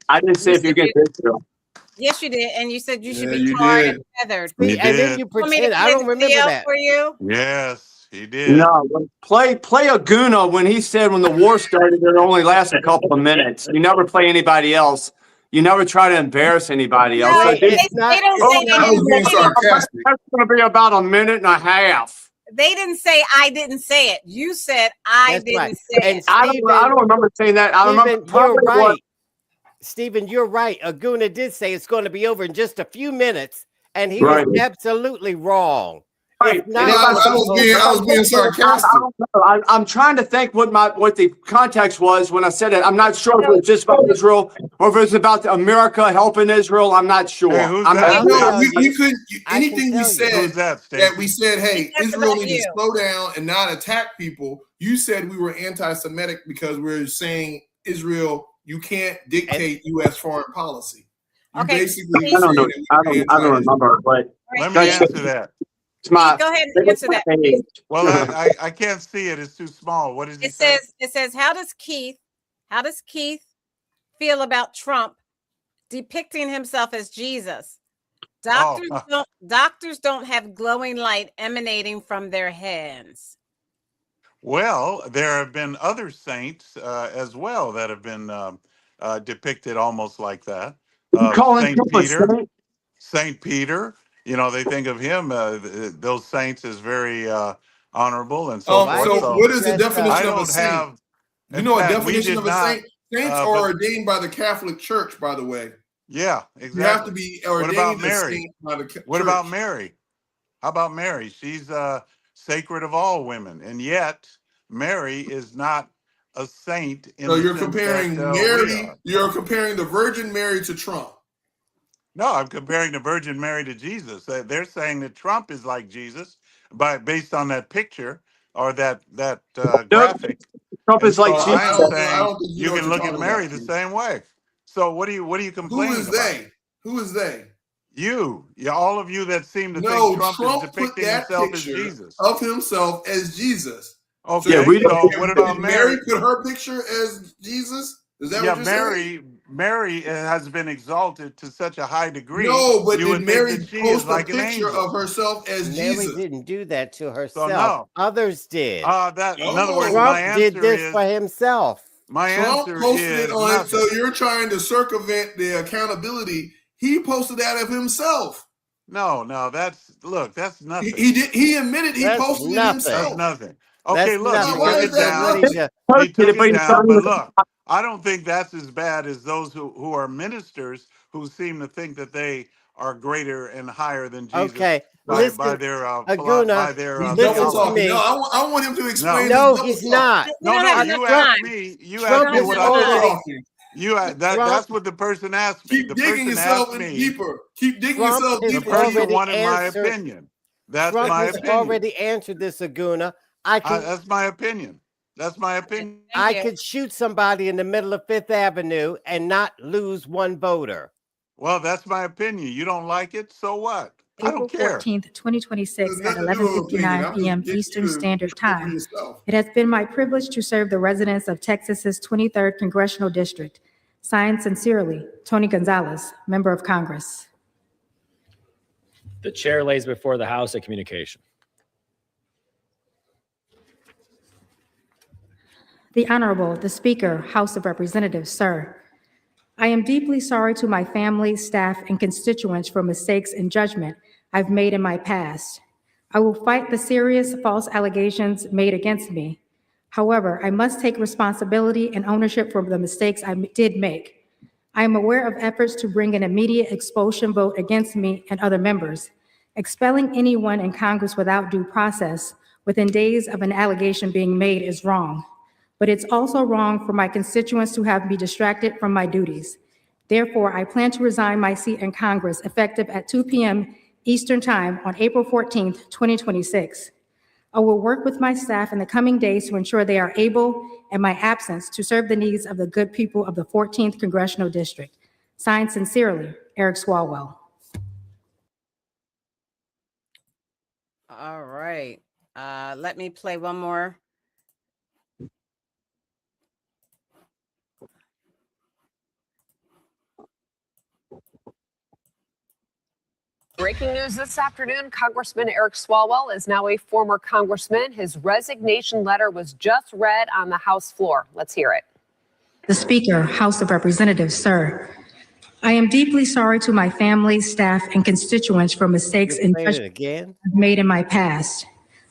I didn't say if you get Israel. Yes, you did, and you said you should Yeah, be you tarred did. and feathered. You And then did. you Want me to pretend. I play don't the remember video that. for you? Yes, he did. No, play Ogunna when he said when the war started it only lasted a couple of minutes. You never play anybody else. You never try to embarrass anybody else. No, So they don't say I was being sarcastic. That's going to be about a minute and a half. They didn't say I didn't say it. You said I That's didn't right. say And it. I don't remember saying that. I remember Stephen, you're probably right. Stephen, you're right. Ogunna did say it's going to be over in just a few minutes, and he was absolutely wrong. Right. It's not I was being sarcastic. I don't know. I'm trying to think what the context was when I said it. I'm not sure if it was just about Israel or if it was about America helping Israel. I'm not sure. Hey, who's I'm that? No, we couldn't. I Anything can we tell you. said Who's that, that Staci? we said, hey, That's Israel about needs you. to slow down and not attack people. You said we were anti-Semitic because we're saying Israel, you can't dictate U.S. foreign policy. You basically I don't know. said that we were I don't anti-Israel. remember, but Let me answer that. it's my. Go ahead and answer that, please. Well, I can't see it. It's too small. What does he It say? says how does Keith feel about Trump depicting himself as Jesus? Doctors don't have glowing light emanating from their hands. Well, there have been other saints as well that have been depicted almost like that. Saint Peter. You know, they think of him, those saints, as very honorable and so forth. So what is the definition I of a don't saint? have. You know a fact, we definition did of a not, saint? Saints are ordained by the Catholic Church, by the way. Yeah, exactly. You have to be ordained what about as Mary? saint by the What church. about Mary? How about Mary? She's sacred of all women, and yet Mary is not a saint. So you're comparing Mary. You're comparing the Virgin Mary to Trump. No, I'm comparing the Virgin Mary to Jesus. They're saying that Trump is like Jesus, based on that picture or that graphic. Trump is like I'm Jesus. saying you can look at Mary the same way. So what are you complaining Who is about? they? Who is they? You, all of you that seem to No, think Trump is put depicting that himself as picture Jesus. of himself as Jesus. Okay, So, what about Mary? Mary put her picture as Jesus? Is that what you're saying? Mary has been exalted to such a high degree. No, but you did would Mary think that she post is like a an picture angel. of herself as Mary Jesus? didn't do that to herself. no. Others did. In other words, Trump my answer did this is for himself. my Trump answer posted is it on it, nothing. so you're trying to circumvent the accountability. He posted that of himself. No, that's nothing. He admitted he That's posted it nothing. himself. That's nothing. Okay, That's look, nothing. he Why took is it that down. nothing? He took it down, but look, I don't think that's as bad as those who are ministers who seem to think that they are greater and higher than Jesus Okay, by listen, their Aguna, He's listen double to talking. me. No, I want him to explain. No, his double he's talk. not. We don't have you enough asked time. me. You Trump asked me is what double I think. talking. That's what the person asked me. Keep The digging person yourself asked in me. deeper. Keep digging Trump yourself has The deeper. person already wanted my answered. opinion. That's Trump my has opinion. already answered this, Aguna. That's my opinion. That's my opinion. I could shoot somebody in the middle of Fifth Avenue and not lose one voter. Well, that's my opinion. You don't like it, so what? I April don't care. 14th, 2026 at There's nothing to do with opinion. 11:59 I'm p.m. just getting Eastern you to Standard speak for Time. yourself. It has been my privilege to serve the residents of Texas's 23rd Congressional District. Signed sincerely, Tony Gonzalez, Member of Congress. The chair lays before the House a communication. The Honorable, the Speaker, House of Representatives, sir. I am deeply sorry to my family, staff, and constituents for mistakes and judgment I've made in my past. I will fight the serious false allegations made against me. However, I must take responsibility and ownership for the mistakes I did make. I am aware of efforts to bring an immediate expulsion vote against me and other members. Expelling anyone in Congress without due process within days of an allegation being made is wrong. But it's also wrong for my constituents to have me distracted from my duties. Therefore, I plan to resign my seat in Congress effective at 2 p.m. Eastern Time on April 14th, 2026. I will work with my staff in the coming days to ensure they are able, in my absence, to serve the needs of the good people of the 14th Congressional District. Signed sincerely, Eric Swalwell. All right. Let me play one more. Breaking news this afternoon, Congressman Eric Swalwell is now a former congressman. His resignation letter was just read on the House floor. Let's hear it. The Speaker, House of Representatives, sir. I am deeply sorry to my family, staff, and constituents for mistakes and judgments I've made in my past.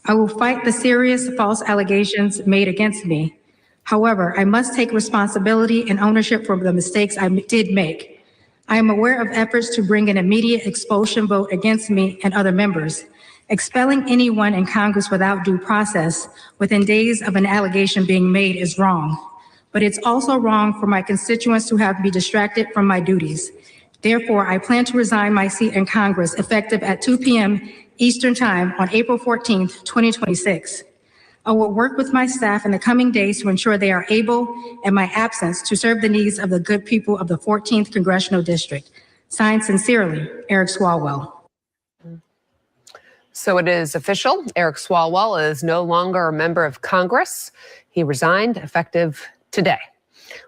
I will fight the serious false allegations made against me. However, I must take responsibility and ownership for the mistakes I did make. I am aware of efforts to bring an immediate expulsion vote against me and other members. Expelling anyone in Congress without due process within days of an allegation being made is wrong. But it's also wrong for my constituents to have me distracted from my duties. Therefore, I plan to resign my seat in Congress effective at 2 p.m. Eastern Time on April 14th, 2026. I will work with my staff in the coming days to ensure they are able, in my absence, to serve the needs of the good people of the 14th Congressional District. Signed sincerely, Eric Swalwell. So it is official. Eric Swalwell is no longer a member of Congress. He resigned effective today.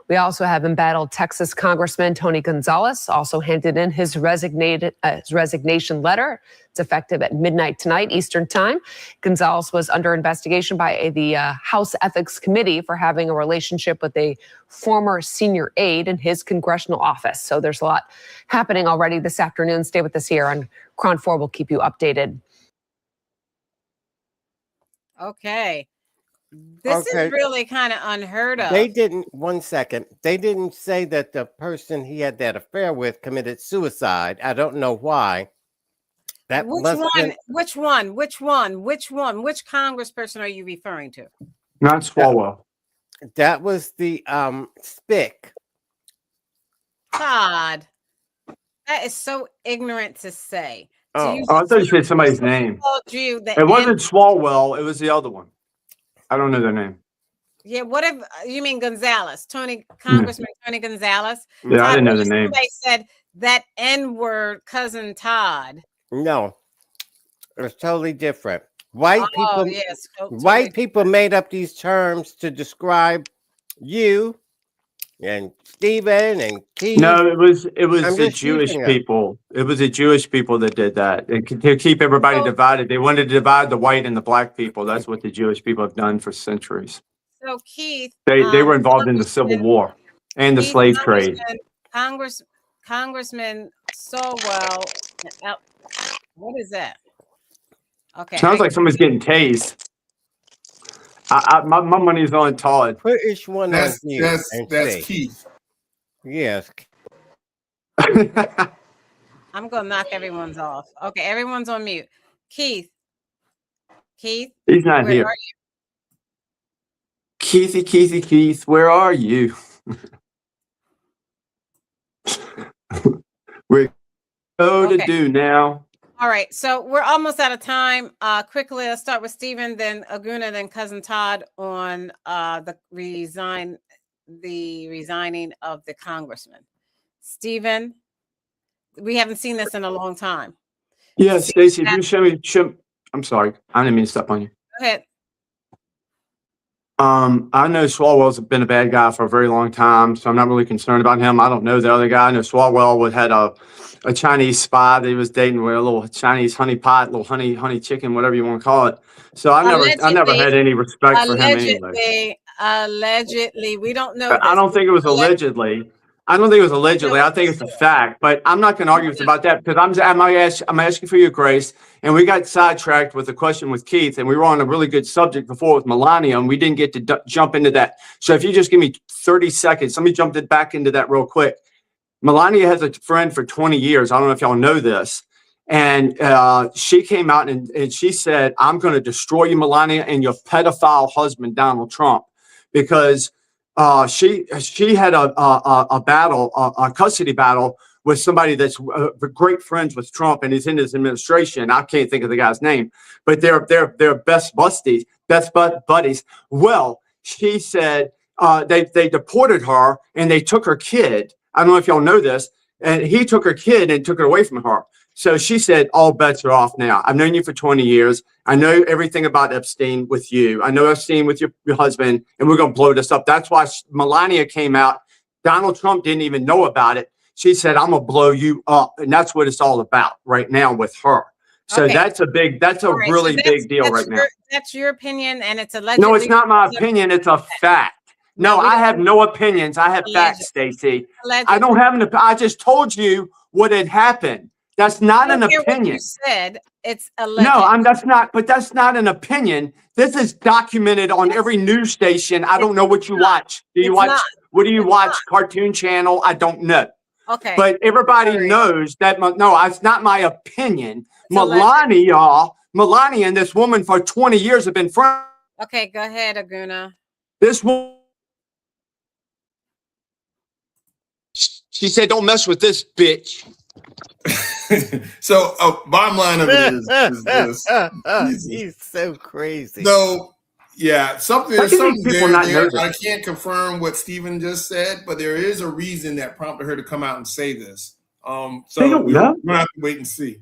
We also have embattled Texas Congressman Tony Gonzalez, also handed in his resignation letter. It's effective at midnight tonight, Eastern Time. Gonzalez was under investigation by the House Ethics Committee for having a relationship with a former senior aide in his congressional office. So there's a lot happening already this afternoon. Stay with us here on KRON 4. We'll keep you updated. Okay. This is really kind of unheard of. They didn't, one second, they didn't say that the person he had that affair with committed suicide. I don't know why. That Which must one? been, Which one? Which one? Which one? Which congressperson are you referring to? Not Swalwell. that was the Spick. Todd. That is so ignorant to say. Oh, I thought you said somebody's name. Told you that It wasn't Swalwell. It was the other one. I don't know their name. Yeah, what if you mean Gonzalez, Congressman Tony Gonzalez? Yeah, I didn't know the what if name. Somebody said that N-word cousin Todd. No, it was totally different. White people, yes, white people made up these terms to describe you and Stephen and Keith. No, it was I'm the just Jewish using it. people. It was the Jewish people that did that. To keep everybody divided. They wanted to divide the white and the black people. That's what the Jewish people have done for centuries. So Keith, They were involved in the Civil War and the slave trade. Congressman Swalwell. What is that? Okay. Sounds like somebody's getting tased. My money's on Todd. Put each one on you. That's see. Keith. Yes. I'm gonna knock everyone's off. Okay, everyone's on mute. Keith. He's not where here. are you? Keith, where are you? We're to do now. All right, so we're almost out of time. Quickly, let's start with Stephen, then Ogunna, then cousin Todd on the resigning of the congressman. Stephen, we haven't seen this in a long time. Yeah, Staci, if you show me, I'm sorry, I didn't mean to step on you. Go ahead. I know Swalwell's been a bad guy for a very long time, so I'm not really concerned about him. I don't know the other guy. I know Swalwell had a Chinese spy that he was dating with, a little Chinese honey pot, little honey chicken, whatever you want to call it. So I never Allegedly, had any respect for him anyway. allegedly, we don't know I this. don't think it was allegedly. I don't think it was allegedly. I think it's a fact, but I'm not going to argue about that because I'm asking for your grace. And we got sidetracked with the question with Keith, and we were on a really good subject before with Melania, and we didn't get to jump into that. So if you just give me 30 seconds, let me jump back into that real quick. Melania has a friend for 20 years. I don't know if y'all know this. And she came out and she said, I'm going to destroy you, Melania, and your pedophile husband, Donald Trump, because she had a battle, a custody battle with somebody that's great friends with Trump, and he's in his administration. I can't think of the guy's name, but they're best buddies. Well, she said they deported her and they took her kid. I don't know if y'all know this, and he took her kid and took it away from her. So she said, all bets are off now. I've known you for 20 years. I know everything about Epstein with you. I know Epstein with your husband, and we're going to blow this up. That's why Melania came out. Donald Trump didn't even know about it. She said, I'm going to blow you up. And that's what it's all about right now with her. So Okay. that's a really big deal right now. That's your opinion, and it's allegedly. No, it's not my opinion. It's a fact. No, I have no opinions. I have facts, Staci. I don't have an. I just told you what had happened. That's not an opinion. You said it's alleged. No, that's not. But that's not an opinion. This is documented on every news station. I don't know what you watch. Do you watch? What do you watch? Cartoon Channel? I don't know. Okay. But everybody knows that. No, it's not my opinion. Melania and this woman for 20 years have been friends. Okay, go ahead, Ogunna. This woman. She said, "Don't mess with this bitch." So, bottom line of it is this. He's so crazy. So, yeah, there's something people not know there. I this? can't confirm what Stephen just said, but there is a reason that prompted her to come out and say this. So They don't we're know. gonna have to wait and see.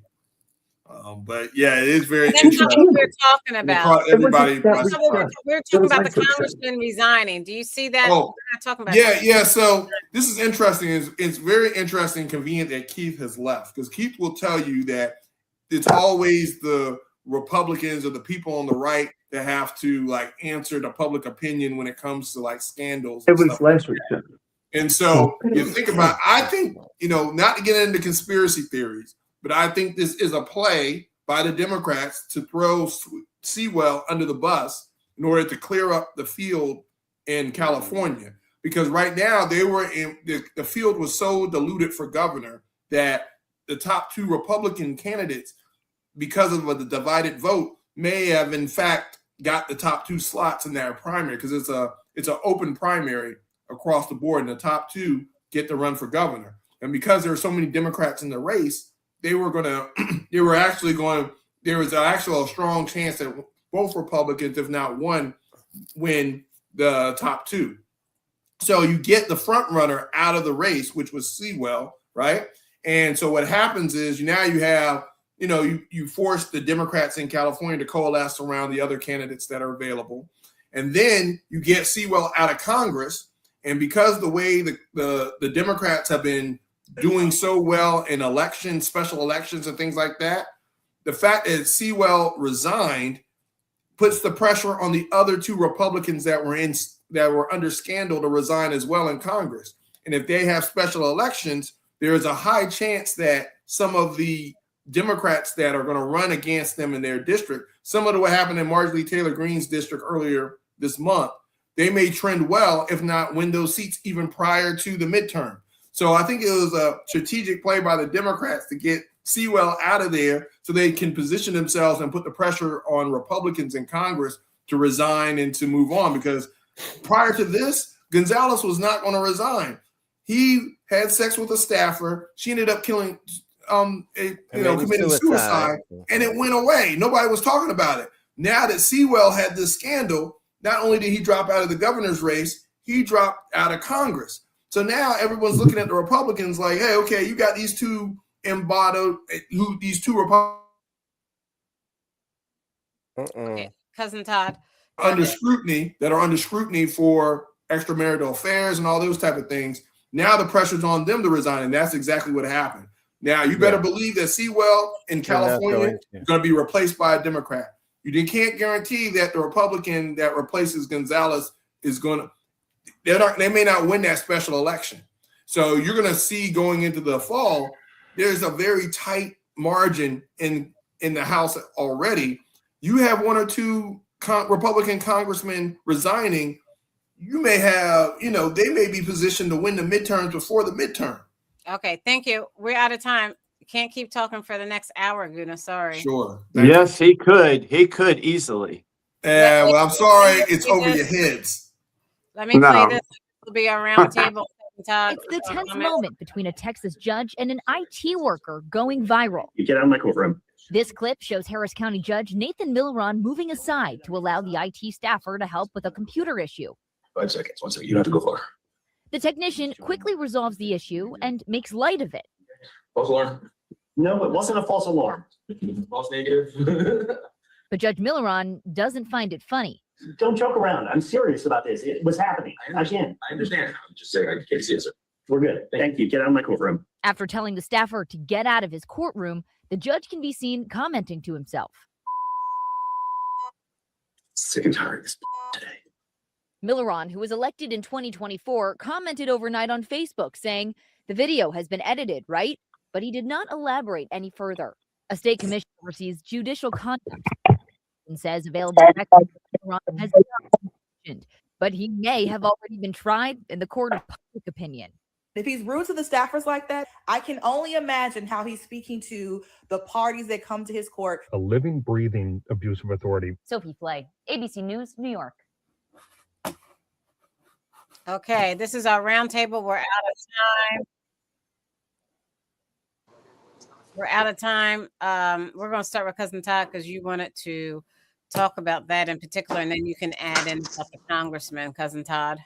But yeah, it is very That's interesting. not what we're talking about. Everybody, We're talking about the congressman resigning. Do you see that? Oh, we're not talking about yeah. So this is interesting. It's very interesting and convenient that Keith has left, because Keith will tell you that it's always the Republicans or the people on the right that have to like answer the public opinion when it comes to like scandals. It was last week. And so you think about, I think, not to get into conspiracy theories, but I think this is a play by the Democrats to throw Sewell under the bus in order to clear up the field in California. Because right now the field was so diluted for governor that the top two Republican candidates, because of the divided vote, may have in fact got the top two slots in their primary, because it's an open primary across the board, and the top two get to run for governor. And because there are so many Democrats in the race, there was actually a strong chance that both Republicans, if not one, win the top two. So you get the front runner out of the race, which was Sewell, right? And so what happens is now you have, you force the Democrats in California to coalesce around the other candidates that are available. And then you get Sewell out of Congress. And because the way the Democrats have been doing so well in elections, special elections and things like that, the fact that Sewell resigned puts the pressure on the other two Republicans that were under scandal to resign as well in Congress. And if they have special elections, there is a high chance that some of the Democrats that are going to run against them in their district, similar to what happened in Marjorie Taylor Greene's district earlier this month, they may trend well, if not win those seats even prior to the midterm. So I think it was a strategic play by the Democrats to get Sewell out of there so they can position themselves and put the pressure on Republicans in Congress to resign and to move on. Because prior to this, Gonzalez was not going to resign. He had sex with a staffer. She ended up committing suicide, and it went away. Nobody was talking about it. Now that Sewell had this scandal, not only did he drop out of the governor's race, he dropped out of Congress. So now everyone's looking at the Republicans like, hey, okay, you got these two Republicans. Okay, Cousin Todd. under scrutiny, that are under scrutiny for extramarital affairs and all those type of things. Now the pressure's on them to resign, and that's exactly what happened. Now you better believe that Sewell in California is going to be replaced by a Democrat. You can't guarantee that the Republican that replaces Gonzalez is going to. They may not win that special election. So you're going to see going into the fall, there's a very tight margin in the House already. You have one or two Republican congressmen resigning. You may have, they may be positioned to win the midterms before the midterm. Okay, thank you. We're out of time. You can't keep talking for the next hour, Ogunna. Sorry. Sure. Yes, he could. He could easily. Well, I'm sorry. It's over your heads. Let me play this. It'll be a round table. Todd, it's the tense moment between a Texas judge and an IT worker going viral. You get out of my courtroom. This clip shows Harris County Judge Nathan Milleron moving aside to allow the IT staffer to help with a computer issue. 5 seconds. 1 second. You don't have to go far. The technician quickly resolves the issue and makes light of it. False alarm? No, it wasn't a false alarm. False negative. But Judge Milleron doesn't find it funny. Don't joke around. I'm serious about this. It was happening. I understand. I'm just saying I can't see it, sir. We're good. Thank you. Get out of my courtroom. After telling the staffer to get out of his courtroom, the judge can be seen commenting to himself. Sick and tired of this today. Milleron, who was elected in 2024, commented overnight on Facebook saying, "The video has been edited, right?" But he did not elaborate any further. A state commission oversees judicial conduct and says available records has not mentioned, but he may have already been tried in the court of public opinion. If he's rude to the staffers like that, I can only imagine how he's speaking to the parties that come to his court. A living, breathing abuse of authority. Sophie Flay, ABC News, New York. Okay, this is our roundtable. We're out of time. We're out of time. We're going to start with Cousin Todd because you wanted to talk about that in particular, and then you can add in about the congressman, Cousin Todd.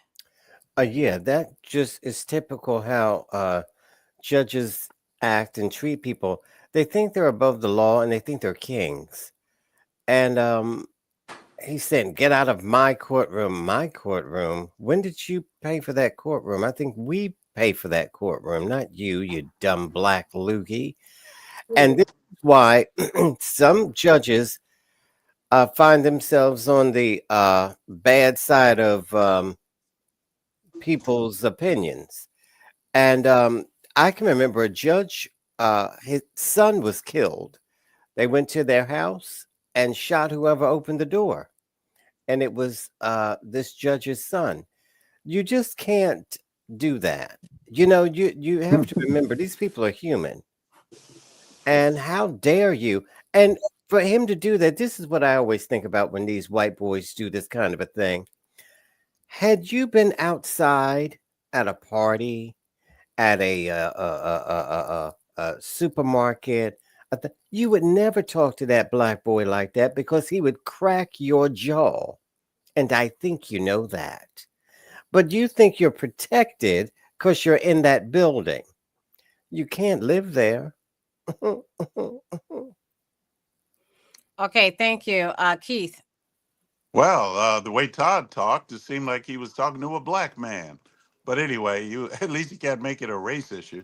Yeah, that just is typical how judges act and treat people. They think they're above the law and they think they're kings. And he said, "Get out of my courtroom." My courtroom? When did you pay for that courtroom? I think we pay for that courtroom, not you, you dumb black loogie. And this is why some judges find themselves on the bad side of people's opinions. And I can remember a judge, his son was killed. They went to their house and shot whoever opened the door. And it was this judge's son. You just can't do that. You have to remember these people are human. And how dare you? And for him to do that, this is what I always think about when these white boys do this kind of a thing. Had you been outside at a party, at a supermarket, you would never talk to that black boy like that because he would crack your jaw. And I think you know that. But you think you're protected because you're in that building. You can't live there. Okay, thank you. Keith. Well, the way Todd talked, it seemed like he was talking to a black man. But anyway, at least you can't make it a race issue.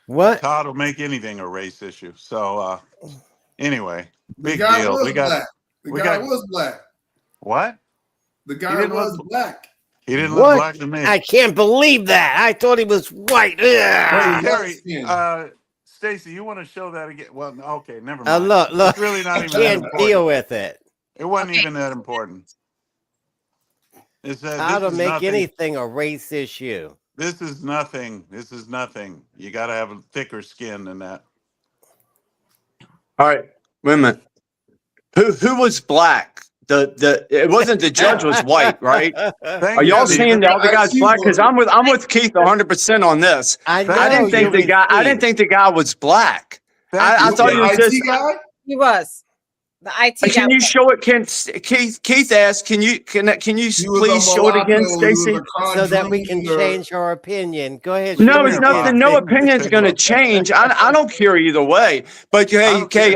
What? Todd will make anything a race issue. So anyway, big the guy deal. Was black. The guy was black. What? The guy was black. He didn't look black to me. I can't believe that. I thought he was white. Wait, Harry, Staci, you want to show that again? Well, okay, never mind. Look. It's really not I even can't that deal with it. It wasn't even that important. How to make anything a race issue? This is nothing. This is nothing. You got to have a thicker skin than that. All right, wait a minute. Who was black? It wasn't the judge was white, right? Are y'all saying the other guy's black? Because I'm with Keith 100% on this. I didn't think the guy was black. I thought he was just guy. He was. The IT guy. Can you show it? Keith asked, can you please show it again, Staci? So that we can change our opinion. Go ahead. No, it's nothing. No opinion's going to change. I don't care either way. But hey,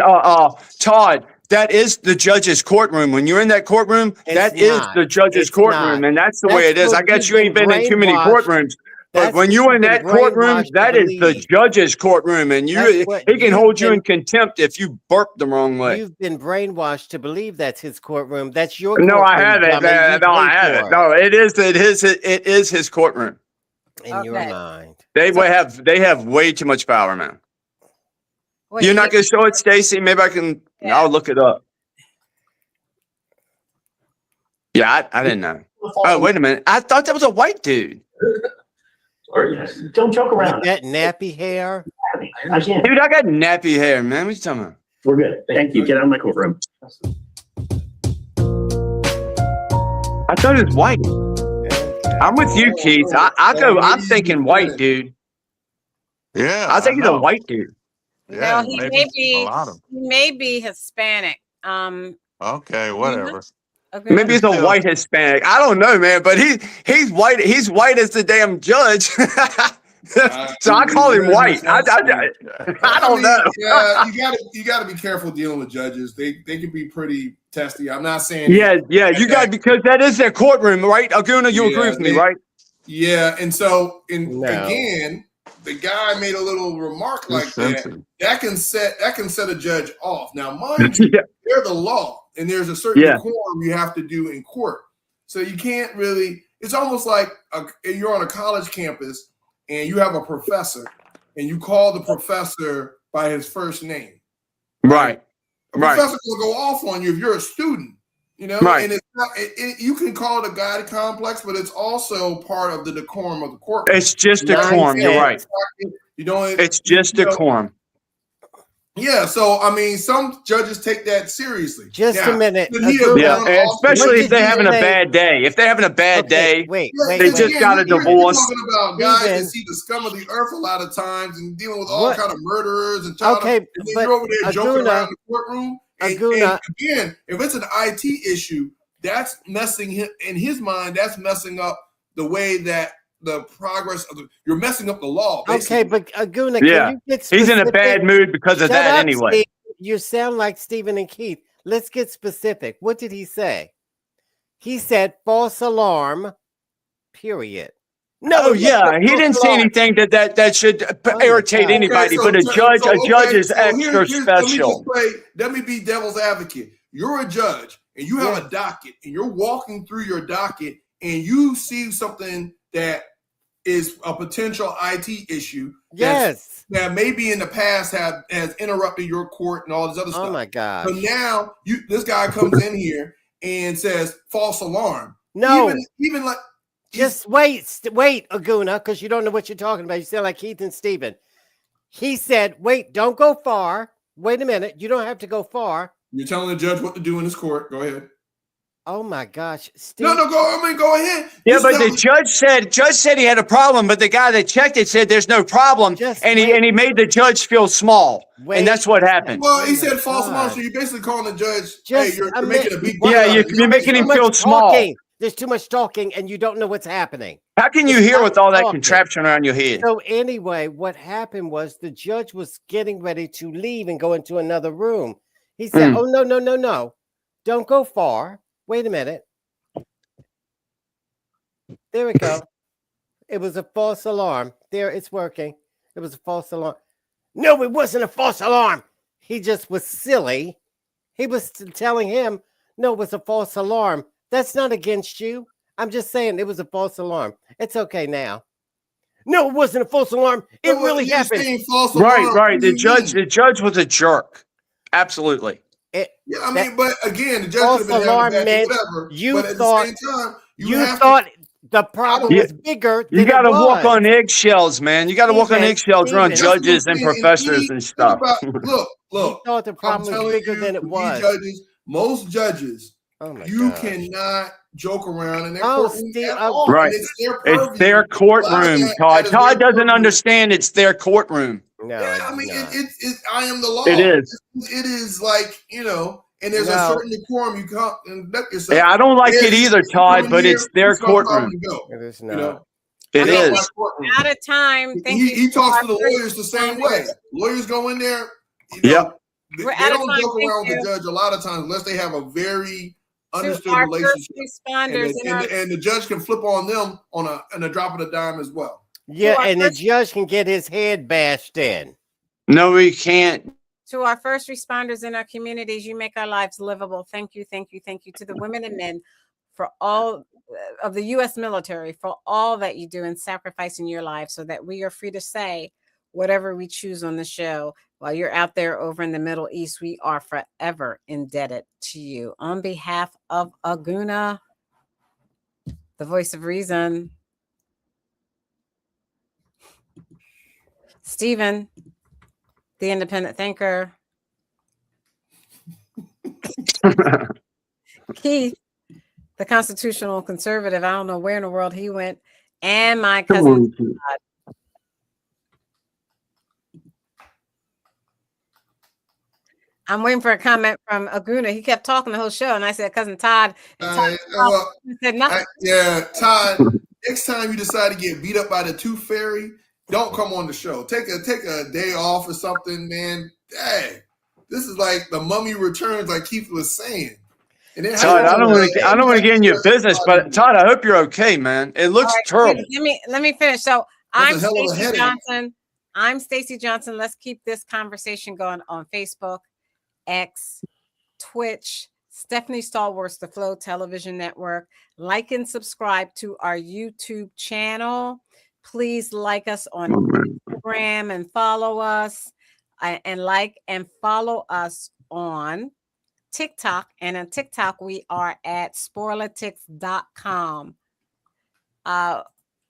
Todd, that is the judge's courtroom. When you're in that courtroom, that is not. the judge's It's courtroom, not. and that's the That's way it is. what I guess you've you ain't been been in too many brainwashed. courtrooms, but That's when what you're you've in been that courtroom, brainwashed to that is the believe. judge's courtroom, and That's he what can you've hold you been. in contempt if you burp the wrong way. You've been brainwashed to believe that's his courtroom. That's your No, I courtroom, haven't. dummy. You No, I pay haven't. for No, it is his courtroom. it in your mind. They have way too much power, man. Wait, You're not gonna show it, Stacy? Maybe I can. Yeah. I'll look it up. Yeah, I didn't know. Oh, wait a minute. I thought that was a white dude. Don't joke around. With that nappy hair. Again, Dude, I got nappy hair, man. What you talking about? we're good. Thank you. Get out of my courtroom. I thought it was white. I'm with you, Keith. I'm thinking white, dude. Yeah. I think he's a know. white dude. Yeah, No, he maybe may a be. lot of. He may be Hispanic. Okay, whatever. Okay. Maybe he's a white Hispanic. I don't know, man. But he's white. He's white as the damn judge. So I call him white. I don't know. Yeah, you gotta be careful dealing with judges. They can be pretty testy. I'm not saying. Yeah. You got because that is their courtroom, right? Ogunna, you agree with me, right? Yeah, and so again, the guy made a little remark like that. That can set a judge off. Now, mind you, they're the law, and there's a certain decorum you have to do in court. So you can't really. It's almost like you're on a college campus and you have a professor, and you call the professor by his first name. Right. A professor will go off on you if you're a student. You know, and it's not, you can call it a guided complex, but it's also part of the decorum of the court. It's just decorum. You're right. You don't. It's just decorum. Yeah, so I mean, some judges take that seriously. Just a minute. Yeah, especially if they're having a bad day. If they're having a bad day, they just got a divorce. We're talking about guys that see the scum of the earth a lot of times and dealing with all kind of murderers and child. And then you're over there joking around the courtroom. And again, if it's an IT issue, that's messing him in his mind. That's messing up the way that the progress of you're messing up the law. Basically. Okay, but Ogunna, can you get specific? He's in a bad mood because of that anyway. Steve. You sound like Stephen and Keith. Let's get specific. What did he say? He said false alarm, period. No, he didn't say anything that should irritate anybody, but a judge is extra special. Let me be devil's advocate. You're a judge and you have a docket and you're walking through your docket and you see something that is a potential IT issue. That maybe in the past has interrupted your court and all this other stuff. Oh my God. So now this guy comes in here and says false alarm. No. Even like just wait, Ogunna, because you don't know what you're talking about. You sound like Keith and Stephen. He said, wait, don't go far. Wait a minute. You don't have to go far. You're telling the judge what to do in his court. Go ahead. Oh my gosh. Steve. No, go ahead. Yeah, but the judge said he had a problem, but the guy that checked it said there's no problem. And he made the judge feel small. And that's what happened. Well, he said false alarm, so you're basically calling the judge, hey, you're making a big deal. Yeah, you're making him feel small. There's too much talking and you don't know what's happening. How can you hear with all that contraption around your head? So anyway, what happened was the judge was getting ready to leave and go into another room. He said, oh, no. Don't go far. Wait a minute. There we go. It was a false alarm. There, it's working. It was a false alarm. No, it wasn't a false alarm. He just was silly. He was telling him, no, it was a false alarm. That's not against you. I'm just saying it was a false alarm. It's okay now. No, it wasn't a false alarm. It really happened. Right. The judge was a jerk. Absolutely. But again, the judge could have been having a bad day, whatever. You but at thought, the same time, you thought the problem was bigger than you got to walk was. on eggshells, man. You got to walk on eggshells around judges and professors and stuff. Look. Thought the problem was bigger than it was. Most judges, you cannot joke around in their courtroom at all. Right. It's their courtroom, Todd. Todd doesn't understand it's their courtroom. No, I mean, I am the law. It is. It is like, and there's a certain decorum you can't conduct yourself. Yeah, I don't like it either, Todd, but it's their courtroom. It is not. It is. Out of time. He talks to the lawyers the same way. Lawyers go in there. We're They out of don't time. joke Thank around with you. the judge a lot of times unless they have a very To understood our first relationship. responders And the judge can flip on them on a drop of a dime as well. Yeah, and the judge can get his head bashed in. No, we can't. To our first responders in our communities, you make our lives livable. Thank you, thank you, thank you. To the women and men for all of the U.S. military, for all that you do in sacrificing your lives so that we are free to say whatever we choose on the show. While you're out there over in the Middle East, we are forever indebted to you. On behalf of Ogunna, the voice of reason, Stephen, the independent thinker, Keith, the constitutional conservative. I don't know where in the world he went, and my cousin Todd. I'm waiting for a comment from Ogunna. He kept talking the whole show, and I said, "Cousin Todd." And Todd said nothing. Todd. Next time you decide to get beat up by the Tooth Fairy, don't come on the show. Take a day off or something, man. Dang, this is like the Mummy Returns, like Keith was saying. And then Todd, I don't want to get in your business, but Todd, I hope you're okay, man. It looks terrible. Let me finish. So I'm That's a hell of a Staci headache. Johnson. I'm Staci Johnson. Let's keep this conversation going on Facebook, X, Twitch, Stephanie Stallworth's The Flow Television Network. Like and subscribe to our YouTube channel. Please like us on Instagram and follow us, and like and follow us on TikTok. And on TikTok, we are at Sporlitiks.com.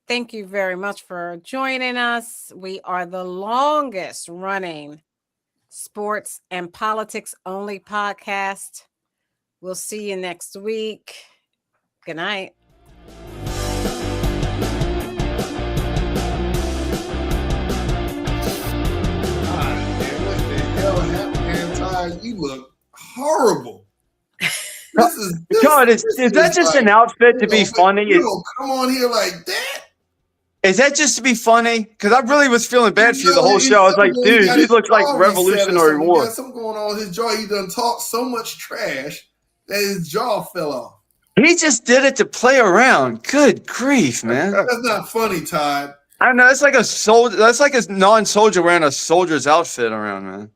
Thank you very much for joining us. We are the longest running sports and politics only podcast. We'll see you next week. Good night. You look horrible. God, is that just an outfit to be funny? You don't come on here like that. Is that just to be funny? Because I really was feeling bad for you the whole show. I was like, dude, he looks like Revolutionary War. He got something going on with his jaw. He done talked so much trash that his jaw fell off. He just did it to play around. Good grief, man. That's not funny, Todd. I know. It's like a soldier. That's like a non-soldier wearing a soldier's outfit around, man.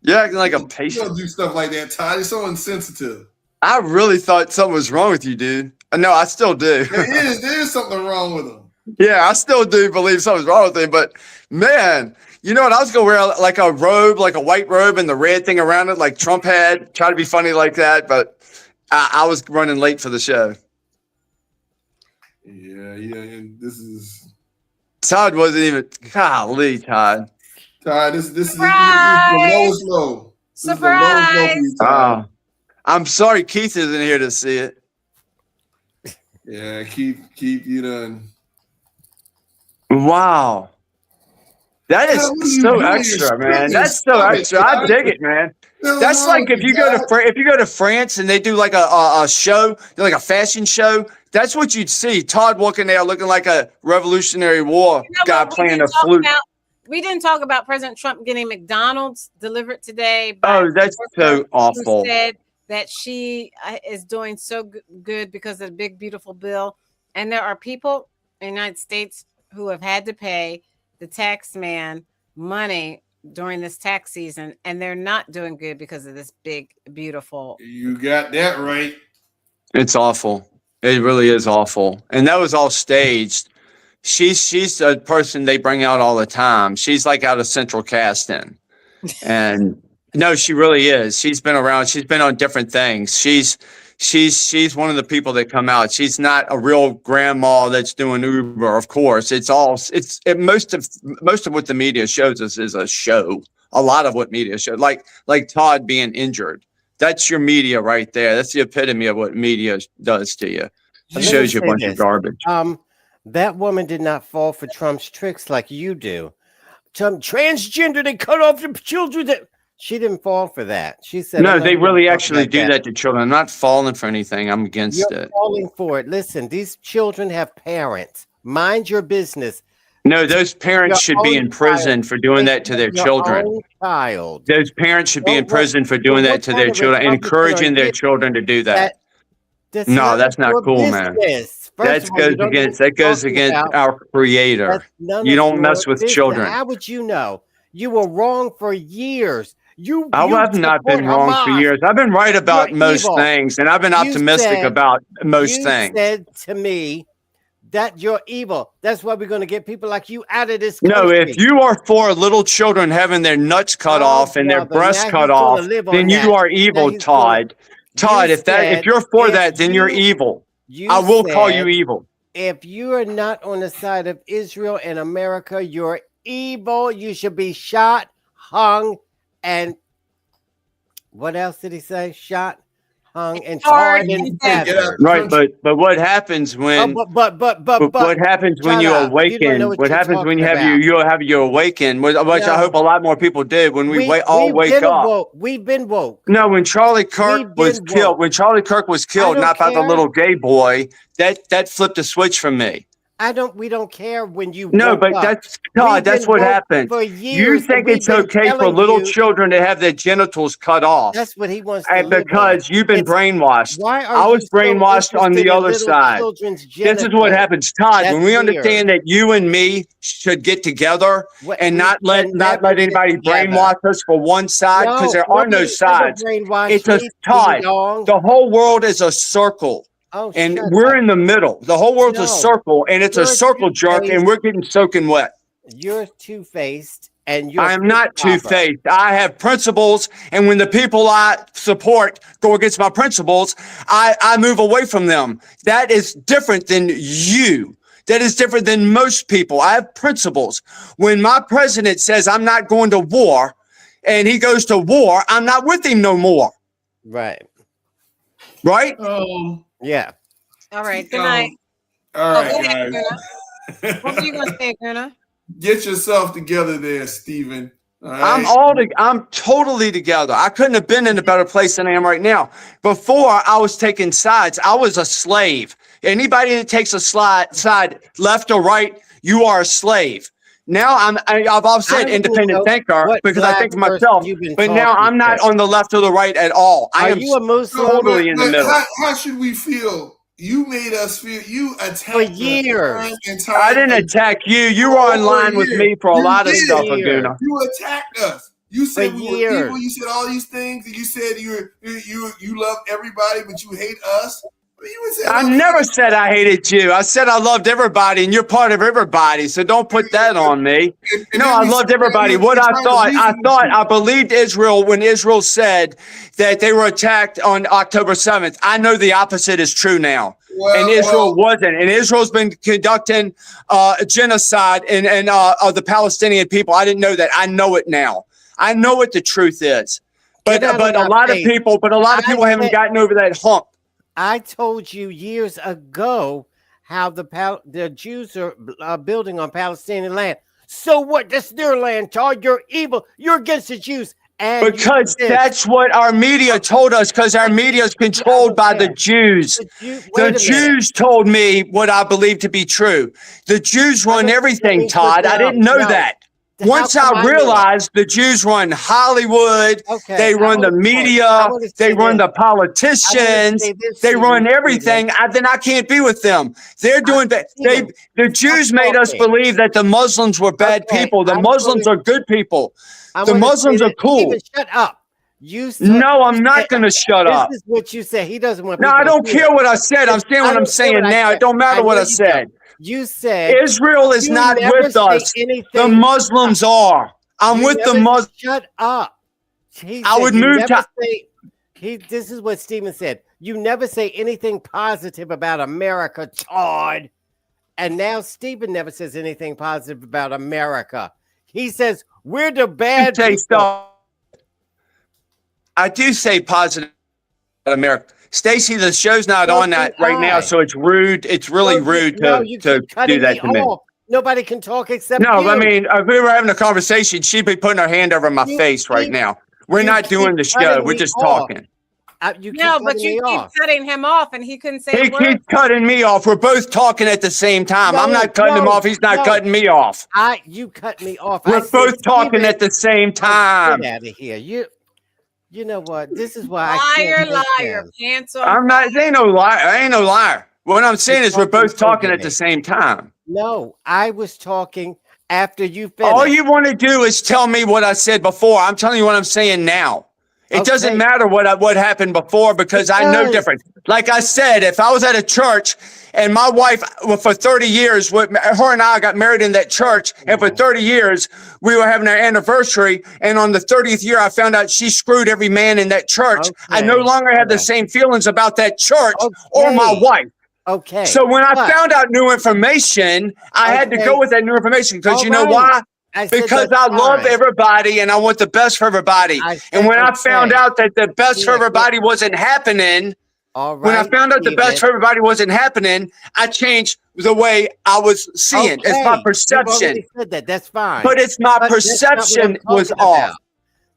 You're acting like a patient. You don't do stuff like that, Todd. You're so insensitive. I really thought something was wrong with you, dude. No, I still do. There is something wrong with him. Yeah, I still do believe something's wrong with him. But, man, you know what? I was going to wear like a robe, like a white robe and the red thing around it like Trump had. Try to be funny like that. But I was running late for the show. Yeah. And this is... Todd wasn't even... Golly, Todd. Todd, this is the lowest low. This is the lowest low for you, Todd. I'm sorry Keith isn't here to see it. Yeah, Keith, you done. Wow. That is so extra, man. That's so extra. I dig it, man. That's like if you go to France and they do like a show, like a fashion show, that's what you'd see. Todd walking there looking like a Revolutionary War guy playing a flute. We didn't talk about President Trump getting McDonald's delivered today. Oh, that's so awful. Who said that she is doing so good because of the big, beautiful bill. And there are people in the United States who have had to pay the tax man money during this tax season, and they're not doing good because of this big, beautiful. You got that right. It's awful. It really is awful. And that was all staged. She's a person they bring out all the time. She's like out of central casting. And no, she really is. She's been around. She's been on different things. She's one of the people that come out. She's not a real grandma that's doing Uber, of course. Most of what the media shows us is a show. A lot of what media shows, like Todd being injured. That's your media right there. That's the epitome of what media does to you. It shows you a bunch of garbage. That woman did not fall for Trump's tricks like you do. Trump transgender, they cut off the children. She didn't fall for that. She said, no, they really actually do that to children. I'm not falling for anything. I'm against You're it. falling for it. Listen, these children have parents. Mind your business. No, those parents Your should be own in prison child. for doing It's that to their your children. own child. Those parents should be in prison for doing that to their children, encouraging their children to do that. That's No, none that's of not your cool, man. business. First of all, you don't know what That you're goes talking against about. our creator. That's none You of don't your mess with business. children. How would you know? You were wrong for years. You I have not been support wrong for Hamas. years. I've been right about You're most evil. things, and I've been You optimistic said- about most you things. said to me that you're evil. That's why we're going to get people like you out of this No, country. if you are for little children having their nuts cut off and their brother, breasts now cut he's gonna off, live on then you that. are Now evil, he's gonna- Todd. Todd, You if said you're for if that, then you're you- evil. You I will call you said evil. If you are not on the side of Israel and America, you're evil. You should be shot, hung, and what else did he say? Shot, hung, and charred and feathered. Right, but what happens when? But what happens when shut you up. You don't awaken? know What what you're happens when you talking have about. you awaken? Which I No. hope a lot more people did when we all we've wake been up. woke. We've been woke. No, when Charlie Kirk We've was been killed, woke. when Charlie Kirk was killed, don't not by the care. little gay boy, that flipped a switch for me. We don't care when you No, woke but up. that's Todd. We've That's been what woke happens. for You years, think and we've it's been okay for telling little you- children to have their genitals cut off? That's what he wants to And live because on. you've been brainwashed. Why are I was you so brainwashed on interested the in other little side. children's This is what genitals? happens, Todd. That's when we weird. understand that you and me should get together and not let anybody brainwash us for one side, because No, there are no nobody's ever sides. brainwashed It's a me, Todd. ding dong. The whole world is a circle. Oh, And shut we're up. in the middle. The whole world's No. a circle, and it's a You're circle jerk, two-faced. and we're getting soaking wet. You're two-faced, and you're. I am not Papa. two-faced. I have principles, and when the people I support go against my principles, I move away from them. That is different than you. That is different than most people. I have principles. When my president says I'm not going to war, and he goes to war, I'm not with him no more. Right. Right? Yeah. All right. Good night. All right, go ahead, guys. Gunna. What were you gonna say, Gunna? Get yourself together there, Stephen. All right? I'm totally together. I couldn't have been in a better place than I am right now. Before I was taking sides, I was a slave. Anybody that takes a side, left or right, you are a slave. Now I've always said independent thinker because I think for myself, but now I'm not on the left or the right at all. I Are am you a Muslim? totally in the But middle. How should we feel? You made us feel. You attacked For us years. I didn't attack you. You were in line with me for a You lot of did. stuff, Ogunna. You attacked us. You said For we were years. evil. You said all these things, and you said you love everybody, but you hate us. I never said I hated you. I said I loved everybody, and you're part of everybody. So don't put that on me. No, I loved everybody. What I believed Israel when Israel said that they were attacked on October 7th. I know the opposite is true now. And Israel wasn't. And Israel's been conducting genocide of the Palestinian people. I didn't know that. I know it now. I know what the truth is. But a lot of people haven't gotten over that hump. I told you years ago how the Jews are building on Palestinian land. So what? That's their land, Todd. You're evil. You're against the Jews. And Because that's what our media told us, because our media is controlled by the Jews. The Jews told me what I believe to be true. The Jews run everything, Todd. I didn't know that. Once I realized the Jews run Hollywood, they run the media, they run the politicians, they run everything, then I can't be with them. They're doing that. The Jews made us believe that the Muslims were bad people. The Muslims are good people. The Muslims are cool. Shut up. No, I'm not going to shut up. This is what you said. He doesn't want. No, I don't care what I said. I'm saying what I'm saying now. It don't matter what I said. You said Israel is not with us. The Muslims are. I'm with the Muslims. Shut up. I would move to. This is what Stephen said. You never say anything positive about America, Todd. And now Stephen never says anything positive about America. He says we're the bad people. I do say positive about America. Staci, the show's not on that right now, so it's rude. It's really rude to do that to me. Nobody can talk except No, you. I mean, if we were having a conversation, she'd be putting her hand over my face right now. We're not doing the show. We're just talking. You keep No, but cutting you me keep off. cutting him off, and he couldn't say He a word. keeps cutting me off. We're both talking at the same time. I'm not cutting him off. He's not cutting me off. You cut me off. We're both talking at the same time. Get out of here. You know what? This is why I can't Liar, take liar, him. pants on. I'm not. Ain't no liar. I ain't no liar. What I'm saying is we're both talking at the same time. No, I was talking after you finished. All you want to do is tell me what I said before. I'm telling you what I'm saying now. It doesn't matter what happened before because I know different. Like I said, if I was at a church and my wife, for 30 years, her and I got married in that church, and for 30 years, we were having our anniversary, and on the 30th year, I found out she screwed every man in that church. I no longer have the same feelings about that church or my wife. Okay. So when I found out new information, I had to go with that new information because you know why? Because I love everybody and I want the best for everybody. And when I found out that the best for everybody wasn't happening, when I found out the best for everybody wasn't happening, I changed the way I was seeing. It's my perception. Said that. That's fine. But it's my perception was off.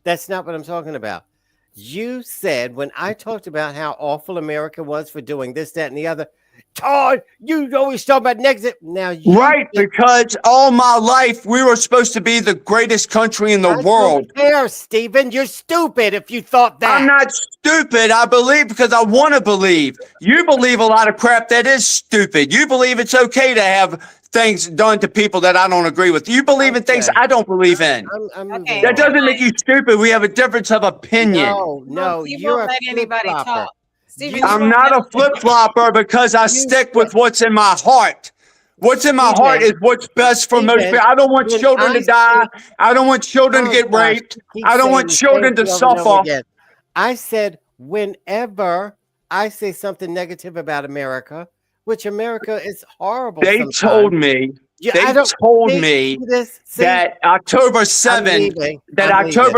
That's not what I'm talking about. You said when I talked about how awful America was for doing this, that, and the other, Todd, you always talk about negative. Now, right, because all my life we were supposed to be the greatest country in the world. I don't care, Stephen. You're stupid if you thought that. I'm not stupid. I believe because I want to believe. You believe a lot of crap that is stupid. You believe it's okay to have things done to people that I don't agree with. You believe in things I don't believe in. That doesn't make you stupid. We have a difference of opinion. No, You you're won't a let anybody flip-flopper. talk. Stephen, I'm not a flip-flopper because I stick with what's in my heart. What's in my heart is what's best for most people. I don't want children to die. I don't want children to get raped. I don't want children to suffer. I said whenever I say something negative about America, which America is horrible. They told me that October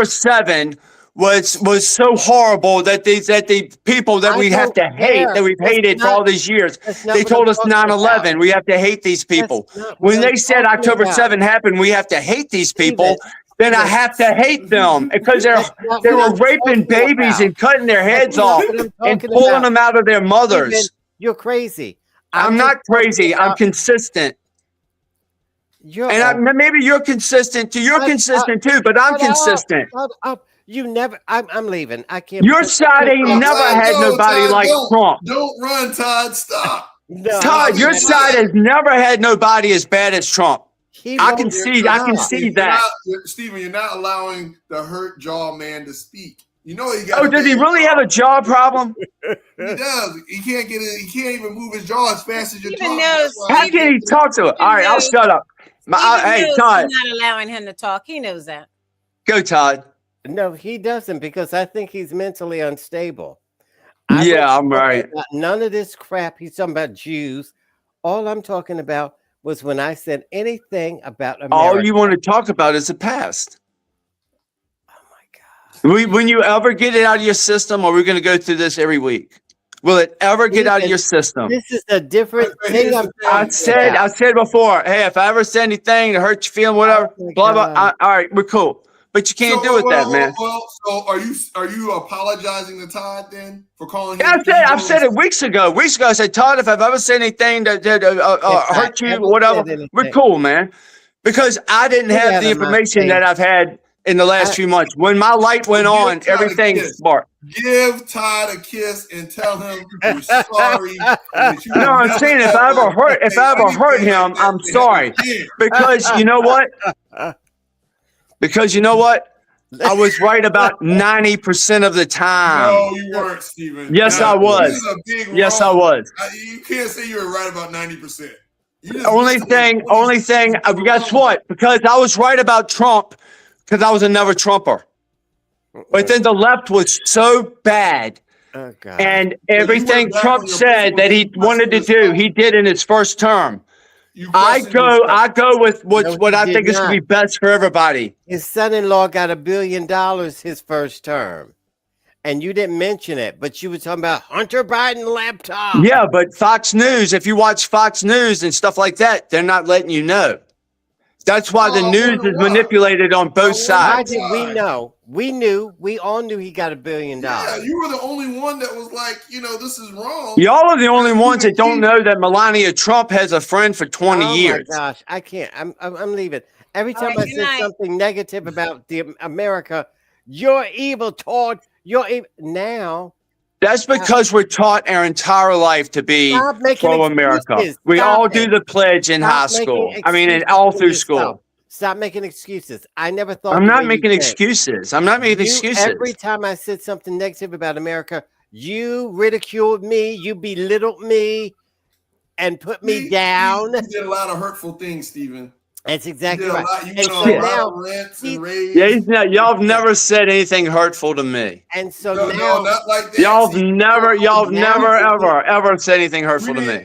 7 was so horrible that the people that we have to hate, that we've hated for all these years, they told us 9/11, we have to hate these people. When they said October 7 happened, we have to hate these people, then I have to hate them because they were raping babies and cutting their heads off and pulling them out of their mothers. You're crazy. I'm not crazy. I'm consistent. Maybe you're consistent too. You're consistent too, but I'm consistent. You never. I'm leaving. I can't. Your side ain't never had nobody like Trump. Don't run, Todd. Stop. No, Todd, your side has never had nobody as bad as Trump. I can see that. Stephen, you're not allowing the hurt jaw man to speak. You know he got. Oh, does he really have a jaw problem? He does. He can't get it. He can't even move his jaw as fast as you're talking. How can he talk to it? All right, I'll shut up. Hey, Todd. You're not allowing him to talk. He knows that. Go, Todd. No, he doesn't because I think he's mentally unstable. I'm right. None of this crap he's talking about Jews. All I'm talking about was when I said anything about America. All you want to talk about is the past. Oh my God. When you ever get it out of your system, or we're going to go through this every week? Will it ever get out of your system? This is a different thing. I said before, hey, if I ever said anything to hurt you feeling, whatever, blah, blah, all right, we're cool. But you can't do it that, man. So are you apologizing to Todd then for calling him? I said it weeks ago. Weeks ago, I said, Todd, if I've ever said anything that hurt you, whatever, we're cool, man. Because I didn't have the information that I've had in the last few months. When my light went on, everything's smart. Give Todd a kiss and tell him you're sorry. No, I'm saying if I ever hurt him, I'm sorry. Because you know what? I was right about 90% of the time. No, you weren't, Stephen. Yes, I was. Yes, I was. You can't say you were right about 90%. Only thing, guess what? Because I was right about Trump, because I was a never Trumper. But then the left was so bad. Oh, God. And everything Trump said that he wanted to do, he did in his first term. I go with what I think is going to be best for everybody. His son-in-law got $1 billion his first term, and you didn't mention it, but you were talking about Hunter Biden laptop. Yeah, but Fox News, if you watch Fox News and stuff like that, they're not letting you know. That's why the news is manipulated on both How sides. did we know? We knew. We all knew he got $1 billion. Yeah, you were the only one that was like, this is wrong. Y'all are the only ones that don't know that Melania Trump has a friend for 20 years. Oh my gosh, I can't. I'm leaving. Every All time right, I good say night. something negative about the America, you're evil, Todd. You're evil. Now, That's because we're taught our entire life to be stop making pro-America. excuses. We Stop all it. do the pledge in Stop high making school. I mean, excuses all for through yourself. school. Stop making excuses. I never thought. I'm the not way making you think. excuses. I'm not making You, excuses. every time I said something negative about America, you ridiculed me, you belittled me, and put me down. You did a lot of hurtful things, Stephen. That's exactly You did a right. lot. You And went so on a lot now, of rants and raves. Yeah, y'all have never said anything hurtful to me. and so No, now, not like that. Y'all See, never, now- ever said anything hurtful to me.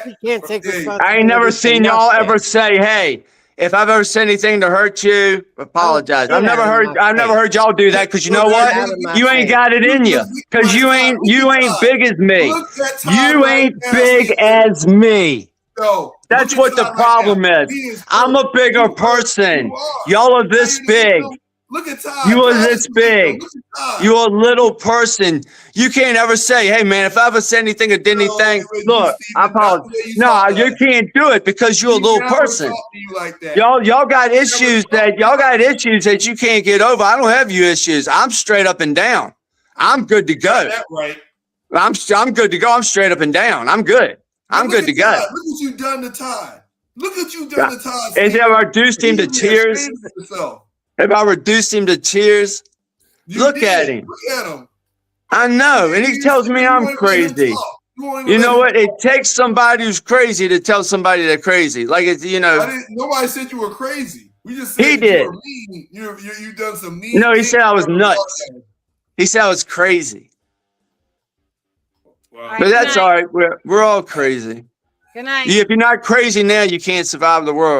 we can't take responsibility. I ain't never for seen y'all nothing. ever say, "Hey, if I've ever said anything to hurt you, apologize." get I've never out of heard. my I've never face. heard y'all do that because you know Get what? out of my You ain't face. got it in you because you ain't big as me. Look at Todd You right ain't now, big Stephen. as me. No, That's look at what the Todd right problem now. is. He is I'm a bigger person. Y'all are this big. Look at Todd. You are Todd this is big. Look at Todd. You're a little person. You can't ever say, "Hey, man, if I ever said anything or did anything, look, I apologize." No, you can't do it because you're a little person. Like that. Y'all got issues that you can't get over. I don't have you issues. I'm straight up and down. I'm good to go. That right. I'm good to go. I'm straight up and down. I'm good. I'm good to go. Look what you done to Todd. Look what you done to Todd. If I reduced him to tears, if I reduced him to tears, look at him. Look at him. I know, and he tells me I'm crazy. You know what? It takes somebody who's crazy to tell somebody they're crazy. Like it's Nobody said you were crazy. We just said He did. you were mean. You done some mean. No, he things said I was to nuts. He said I was crazy. Wow. But that's all right. We're all crazy. Good night. If you're not crazy now, you can't survive the world.